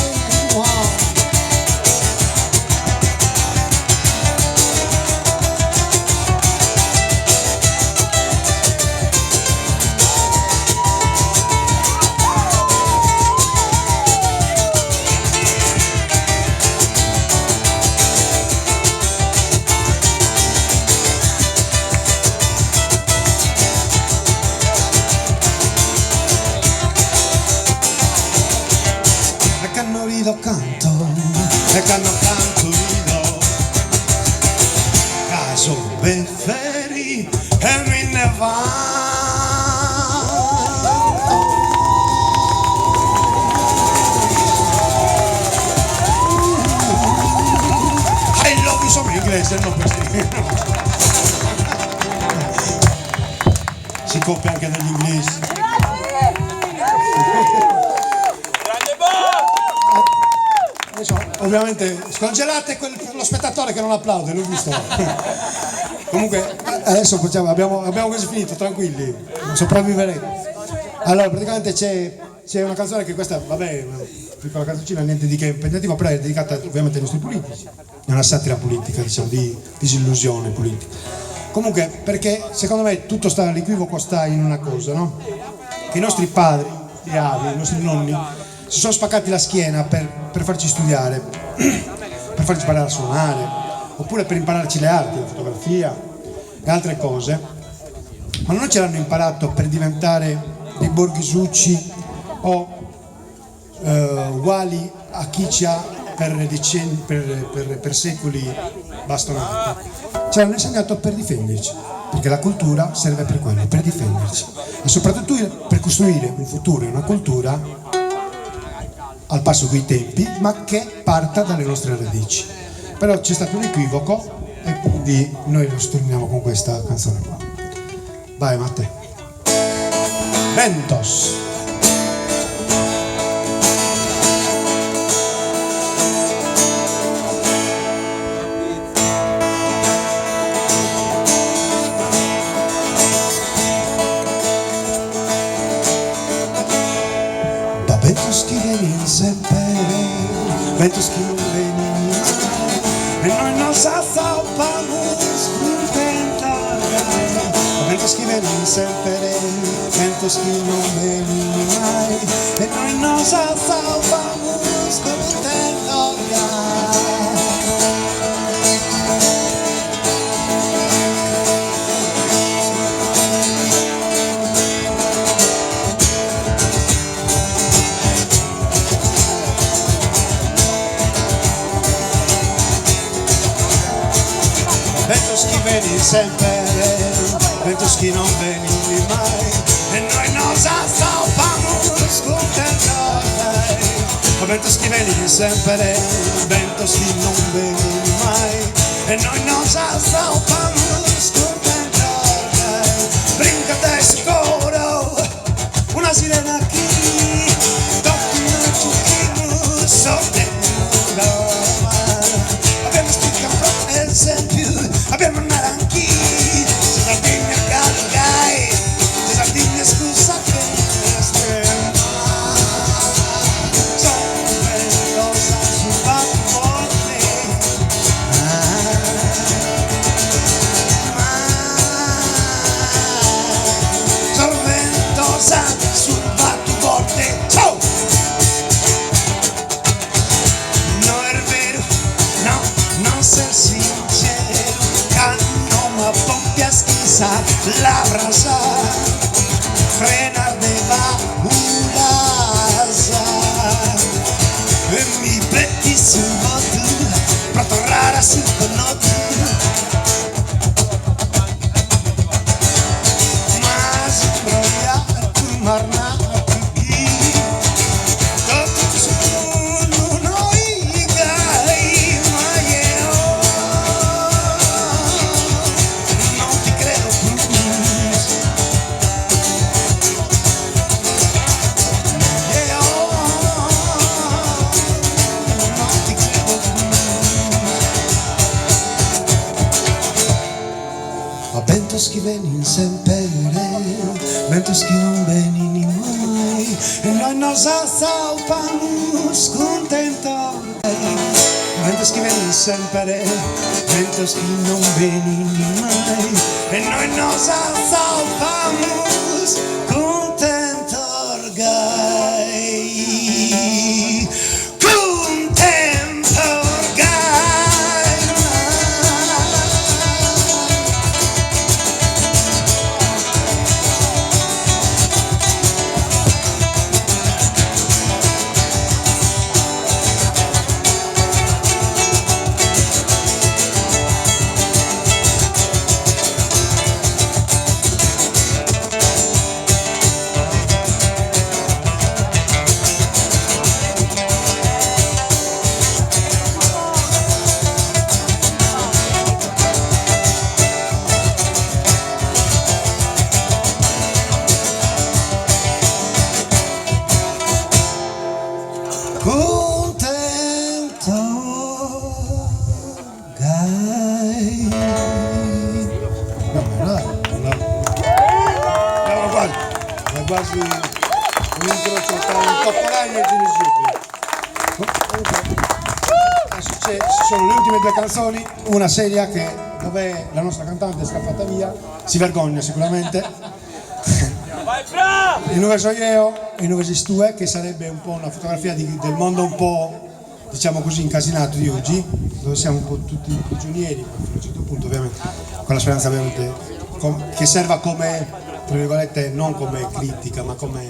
do canto e quando canto gli do caso ben feri e me ne va. I love you, sono in inglese, non questi. Si copia anche dagli inglesi. Grande Bob! Adesso, ovviamente scongelate lo spettatore che non applaude, l'ho visto. Comunque adesso abbiamo quasi finito, tranquilli, sopravviveremo. Allora praticamente c'è una canzone che questa, vabbè, una piccola canzoncina, niente di che impegnativo, però è dedicata ovviamente ai nostri politici. È una satira politica, diciamo, di disillusione politica. Comunque, perché secondo me tutto l'equivoco sta in una cosa, no? Che i nostri padri, gli avi, i nostri nonni si sono spaccati la schiena per farci studiare, per farci imparare a suonare, oppure per impararci le arti, la fotografia e altre cose, ma non ce l'hanno imparato per diventare dei borghisucci o uguali a chi ci ha per secoli bastonato. Ce l'hanno insegnato per difenderci, perché la cultura serve per quello, per difenderci e soprattutto per costruire un futuro e una cultura al passo coi tempi, ma che parta dalle nostre radici. Però c'è stato un equivoco e quindi noi lo sottolineiamo con questa canzone qua. Vai Matteo. Ventos. Ventos che vieni sempre, ventos que non vieni mai, e noi nos azapamos contentar. Ventos que vieni sempre, ventos que non vieni mai, e noi nos azapamos contentar. Ventos che veni sempre, ventos che non veni mai, e noi nos azapamos contentar. Ventos che veni sempre, ventos che non veni mai, e noi nos azapamos contentar. Bríncate ese coro, una sirena aquí, tocchi noi chiquimos, sortendo abbiamo spicca per esempio, abbiamo naranchi, se Sardegna Galgai, se Sardegna scusa che sorventosa sul battiforte, sorventosa sul battiforte, ciao! No è vero, no, non ser sincero, canno ma pompia schisa la brasa, frenar de baulasa, e mi petti su motu, pra tornare su conotu, ma si proia tu marna. Ventos che veni sempre, ventos che non veni mai, e noi nos azapamos contentar. Ventos che veni sempre, ventos che non veni mai, e noi nos azapamos contentar, gai. Contentar, gai. ragazzi, un incrocio tra il Topolino e il Gini Giubi. Adesso ci sono le ultime due canzoni, una seria dove la nostra cantante è scappata via, si vergogna sicuramente. Vai Fra! Il nuovo Io e il nuovo Stue, che sarebbe un po' una fotografia del mondo un po', diciamo così, incasinato di oggi, dove siamo un po' tutti prigionieri, fino a un certo punto ovviamente, con la speranza ovviamente che serva come, tra virgolette, non come critica, ma come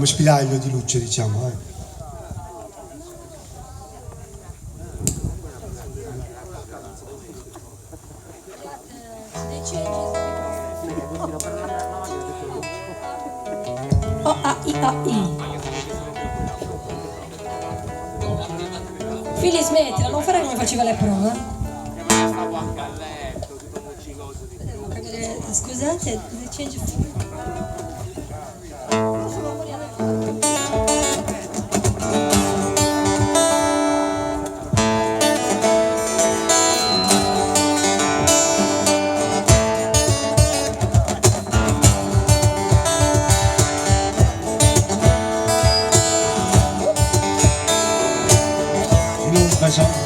spiraglio di luce, diciamo. Fili, smettila, non fare come faceva le prove. Scusate, the change of...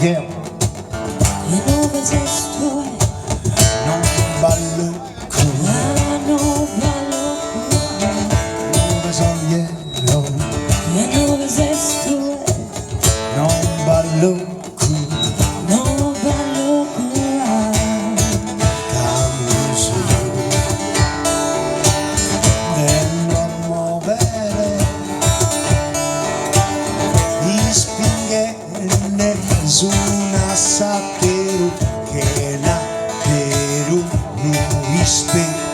Io non esisto, non ballo non ballo, dove sono io, non esisto, non ballo non ballo, camuso dell'uomo vero, mi spinghe su una saperu che la peru non rispetto.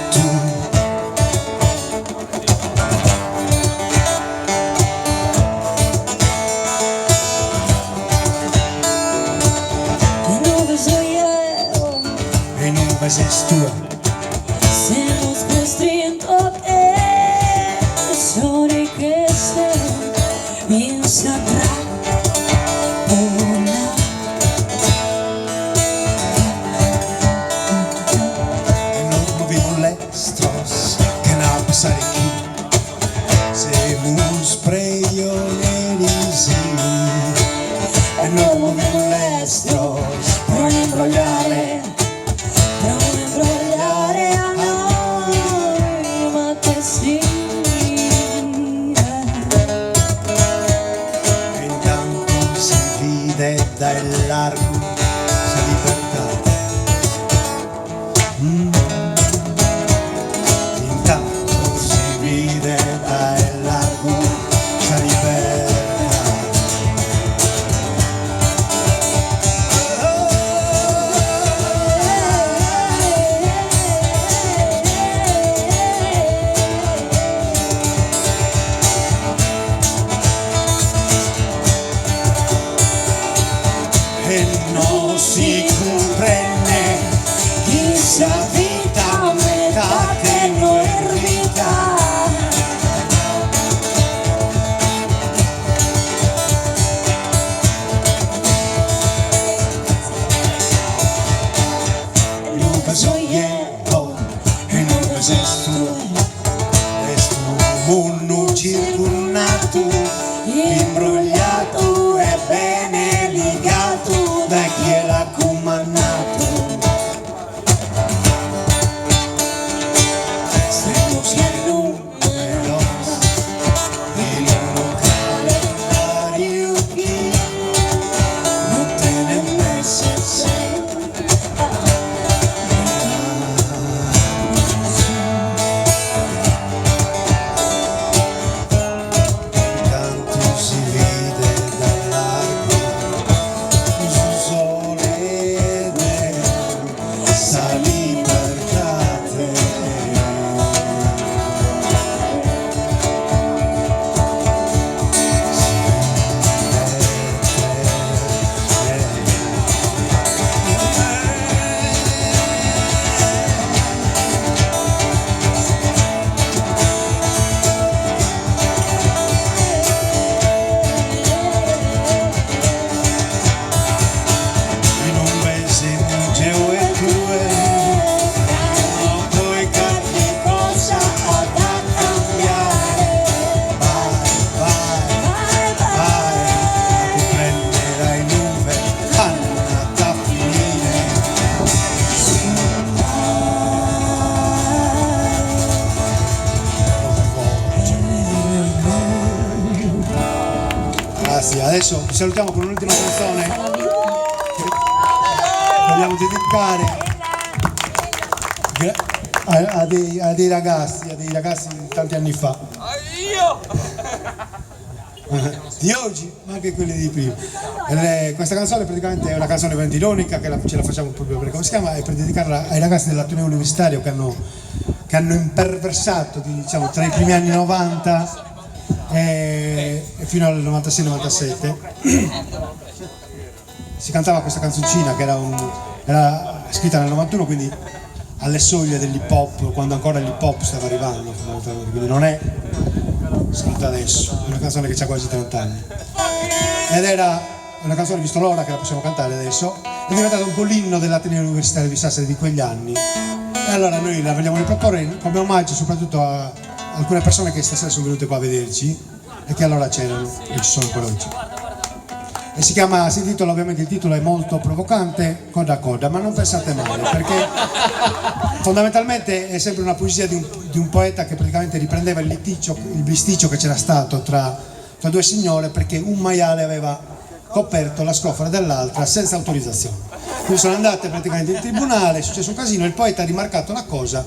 dove sono io, E non sei tu, siamo costretti a soli che sei in sagrada. que na pasar aquí Semus preionerizi e non movimo l'estros Non imbrogliare a noi, ma te sì. e intanto si vide dal largo sa libertà. Intanto si vide dal largo sa libertà. E non si comprende questa vita a metà che non è vita. Non sono io e non sei tu, questo mondo circondato, imbrogliato e bene legato da chi l'ha comandato. Siamo números en un calendario que no tiene meses. Tanto si vede Grazie, adesso vi salutiamo con un'ultima canzone che vogliamo dedicare a dei ragazzi tanti anni fa. Di oggi, ma anche quelli di prima. Questa canzone praticamente è una canzone veramente ironica che ce la facciamo proprio per come si chiama, è per dedicarla ai ragazzi dell'Ateneo Universitario che hanno imperversato diciamo, tra i primi anni 90 e fino al 96-97. Si cantava questa canzoncina che era scritta nel 91, quindi alle soglie dell'hip hop, quando ancora l'hip hop stava arrivando, quindi non è scritta adesso, è una canzone che ha quasi 30 anni ed era una canzone, visto l'ora che la possiamo cantare adesso, è diventata un po' l'inno dell'Ateneo Universitario di Sassari di quegli anni, e allora noi la vogliamo riproporre come omaggio soprattutto a alcune persone che stasera sono venute qua a vederci e che allora c'erano e ci sono ancora oggi. E si intitola, ovviamente il titolo è molto provocante, Coda Coda, ma non pensate male, perché fondamentalmente è sempre una poesia di un poeta che praticamente riprendeva il bisticcio che c'era stato tra due signore, perché un maiale aveva coperto la scrofera dell'altra senza autorizzazione. Quindi sono andate praticamente in tribunale, è successo un casino, il poeta ha rimarcato una cosa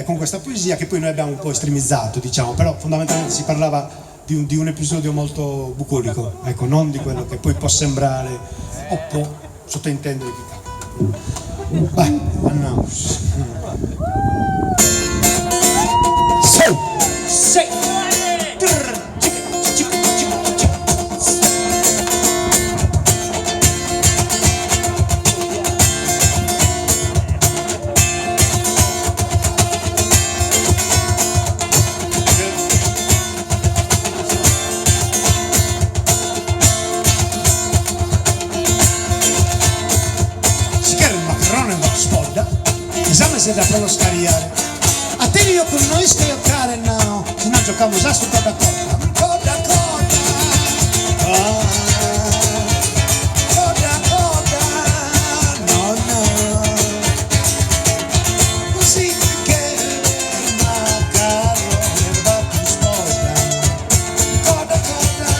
con questa poesia che poi noi abbiamo un po' estremizzato, diciamo, però fondamentalmente si parlava di un episodio molto bucolico, ecco, non di quello che poi può sembrare o può sottintendere chi canta. Vai, andiamo. Esame se da per lo scariare. A te io con noi scagliare no, se no giochiamo già su coda coda. Coda coda. Coda coda. No no. Così che magari va più sposta. Coda coda.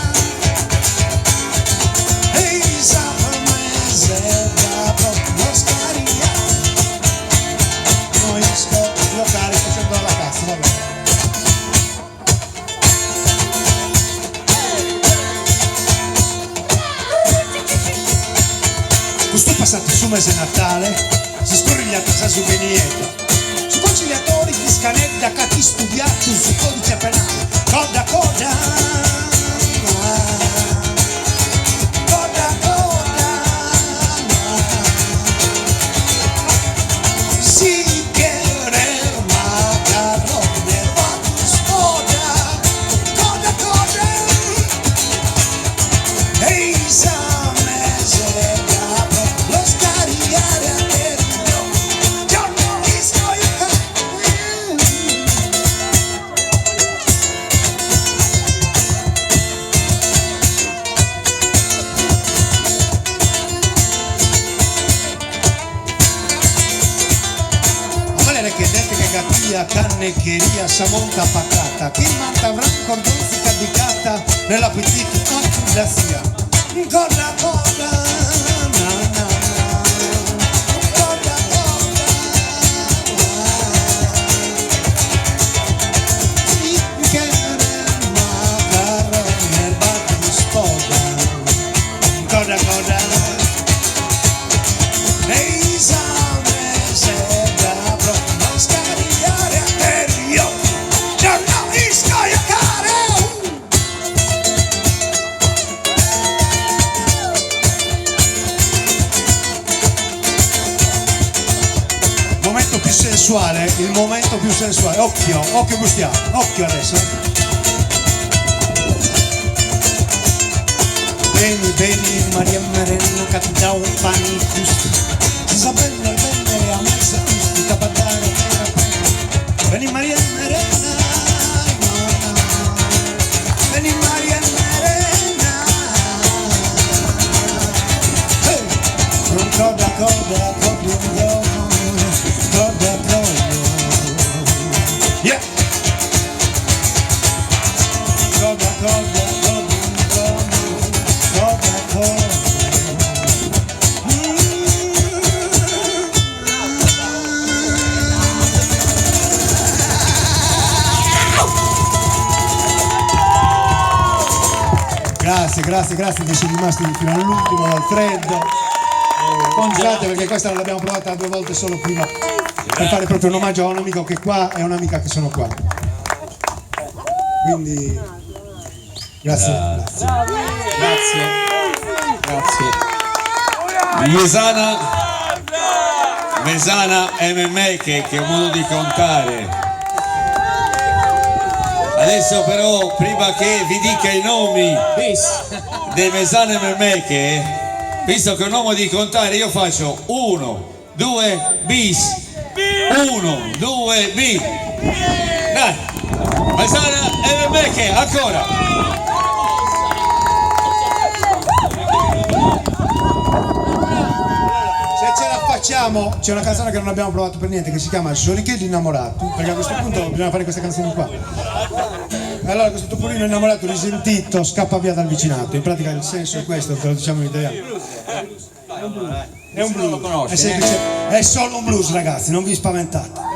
Ehi esame se da per lo scariare. Giocare facendo la cassa, vabbè. Questo passato su mese Natale si scorrigliata sa su Benietto su conciliatori di scanetta che ti studiato su codice penale coda coda coda coda sì. Cannecheria Samonta patata che manta avrà cordonzi cadicata nell'appetito anche la sia coda coda na na coda coda sì che macaroni erba di spoda coda coda ehi esame se da proprio scariare a te io giorno iscoiacare. Il momento più sensuale, occhio gustiamo, occhio adesso. Beni Maria Mereno che ti dà un panni giusto. Isabella bene a mezza giusti capatare Beni Maria Merena. Beni Maria Merena. Hey! Coda coda coda coda coda. Yeah. Coda coda coda Grazie che siete rimasti fino all'ultimo al freddo. Scusate perché questa non l'abbiamo provata 2 volte solo prima per fare proprio un omaggio a un amico che è qua e a un'amica che sono qua. Quindi grazie. Mesana MMA che è un modo di contare. Adesso però, prima che vi dica i nomi dei Mesana MMA, visto che è un uomo di contare, io faccio 1, 2, bis, 1, 2, bis. Dai, Mesana MMA, ancora. Se ce la facciamo, c'è una canzone che non abbiamo provato per niente che si chiama Sorrichedo innamorato, perché a questo punto bisogna fare queste canzoni qua. Allora questo topolino innamorato, risentito, scappa via dal vicinato. In pratica il senso è questo, te lo diciamo in italiano. È un blues, è semplice, è solo un blues ragazzi, non vi spaventate.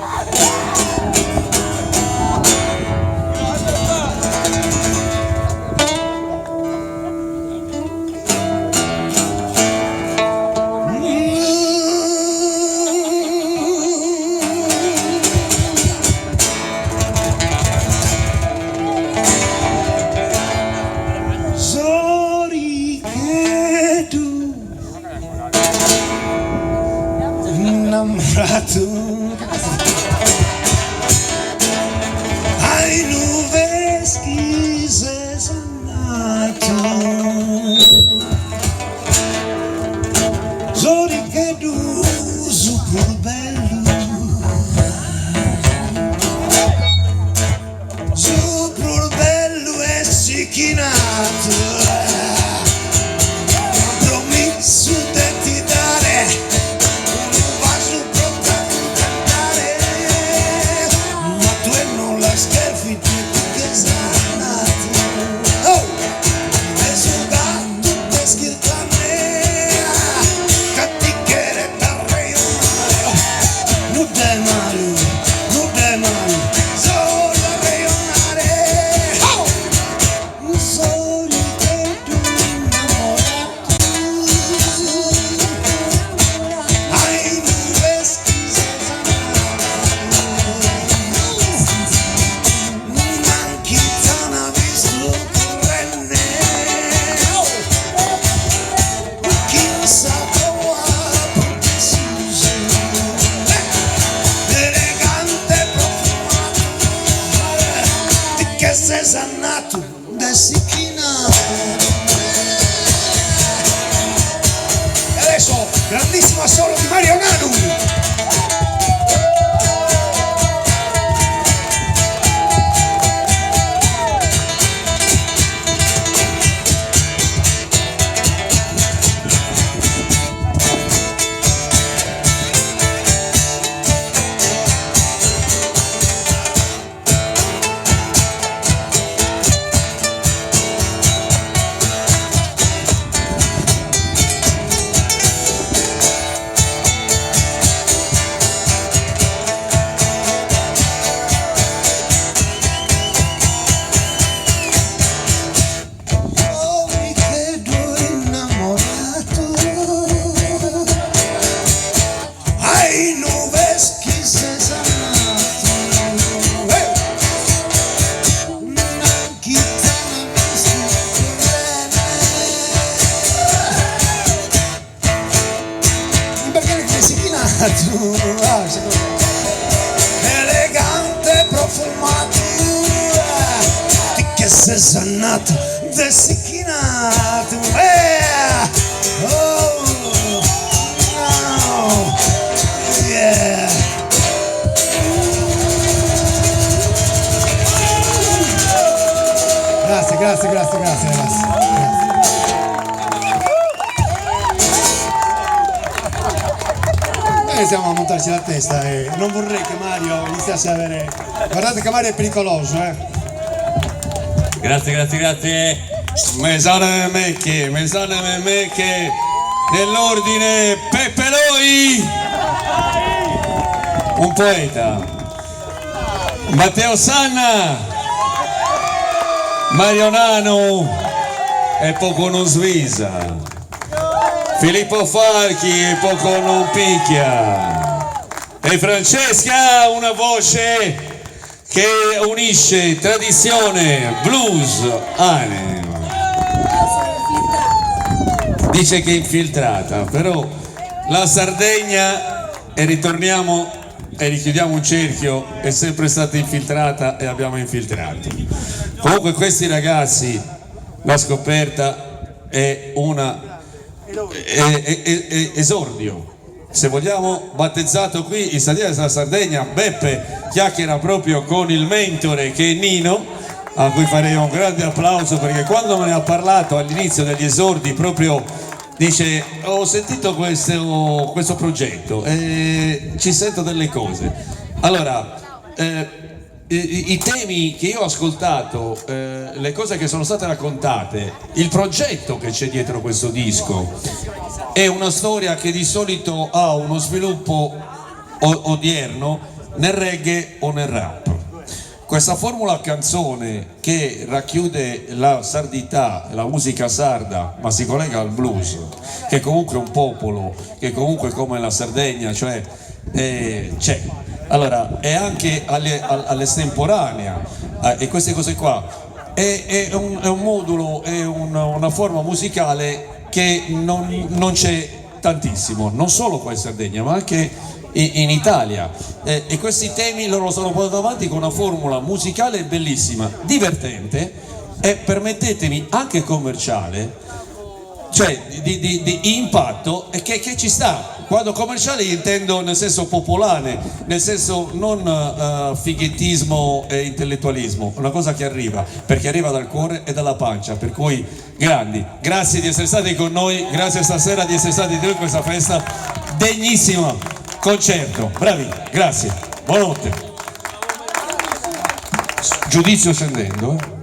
Ai nuveschi sesanato Zori che tu super bello e sicchinato promesso di ti dare Sesanato da Sicchina. E adesso grandissimo assolo di Mario Nanu. Elegante profumato di che sesanato de Sicchinato. Oh, no. Yeah. Grazie ragazzi. Iniziamo a montarci la testa e non vorrei che Mario iniziasse a avere... Guardate che Mario è pericoloso, Grazie. Mesana Mecche nell'ordine Peppe Loi, un poeta, Matteo Sanna, Mario Nanu e poco non svisa. Filippo Falchi e poco non picchia. E Francesca ha una voce che unisce tradizione, blues, anima. Dice che è infiltrata, però la Sardegna, e ritorniamo e richiudiamo un cerchio, è sempre stata infiltrata e abbiamo infiltrati. Comunque questi ragazzi, la scoperta è una esordio, se vogliamo, battezzato qui in Stadia della Sardegna. Beppe chiacchiera proprio con il mentore che è Nino, a cui farei un grande applauso, perché quando me ne ha parlato all'inizio degli esordi proprio dice: ho sentito questo progetto e ci sento delle cose. Allora, i temi che io ho ascoltato, le cose che sono state raccontate, il progetto che c'è dietro questo disco è una storia che di solito ha uno sviluppo odierno nel reggae o nel rap. Questa formula canzone che racchiude la sardità, la musica sarda, ma si collega al blues, che comunque è un popolo, che comunque come la Sardegna, cioè c'è. Allora, è anche all'estemporanea, e queste cose qua, è un modulo, è una forma musicale che non c'è tantissimo, non solo qua in Sardegna, ma anche in Italia, e questi temi loro sono portati avanti con una formula musicale bellissima, divertente e, permettetemi, anche commerciale, cioè di impatto, e che ci sta. Quando commerciale intendo nel senso popolare, nel senso non fighettismo e intellettualismo, una cosa che arriva, perché arriva dal cuore e dalla pancia. Per cui grandi, grazie di essere stati con noi, grazie stasera di essere stati con noi in questa festa degnissima. Concerto, bravi, grazie, buonanotte. Giudizio scendendo,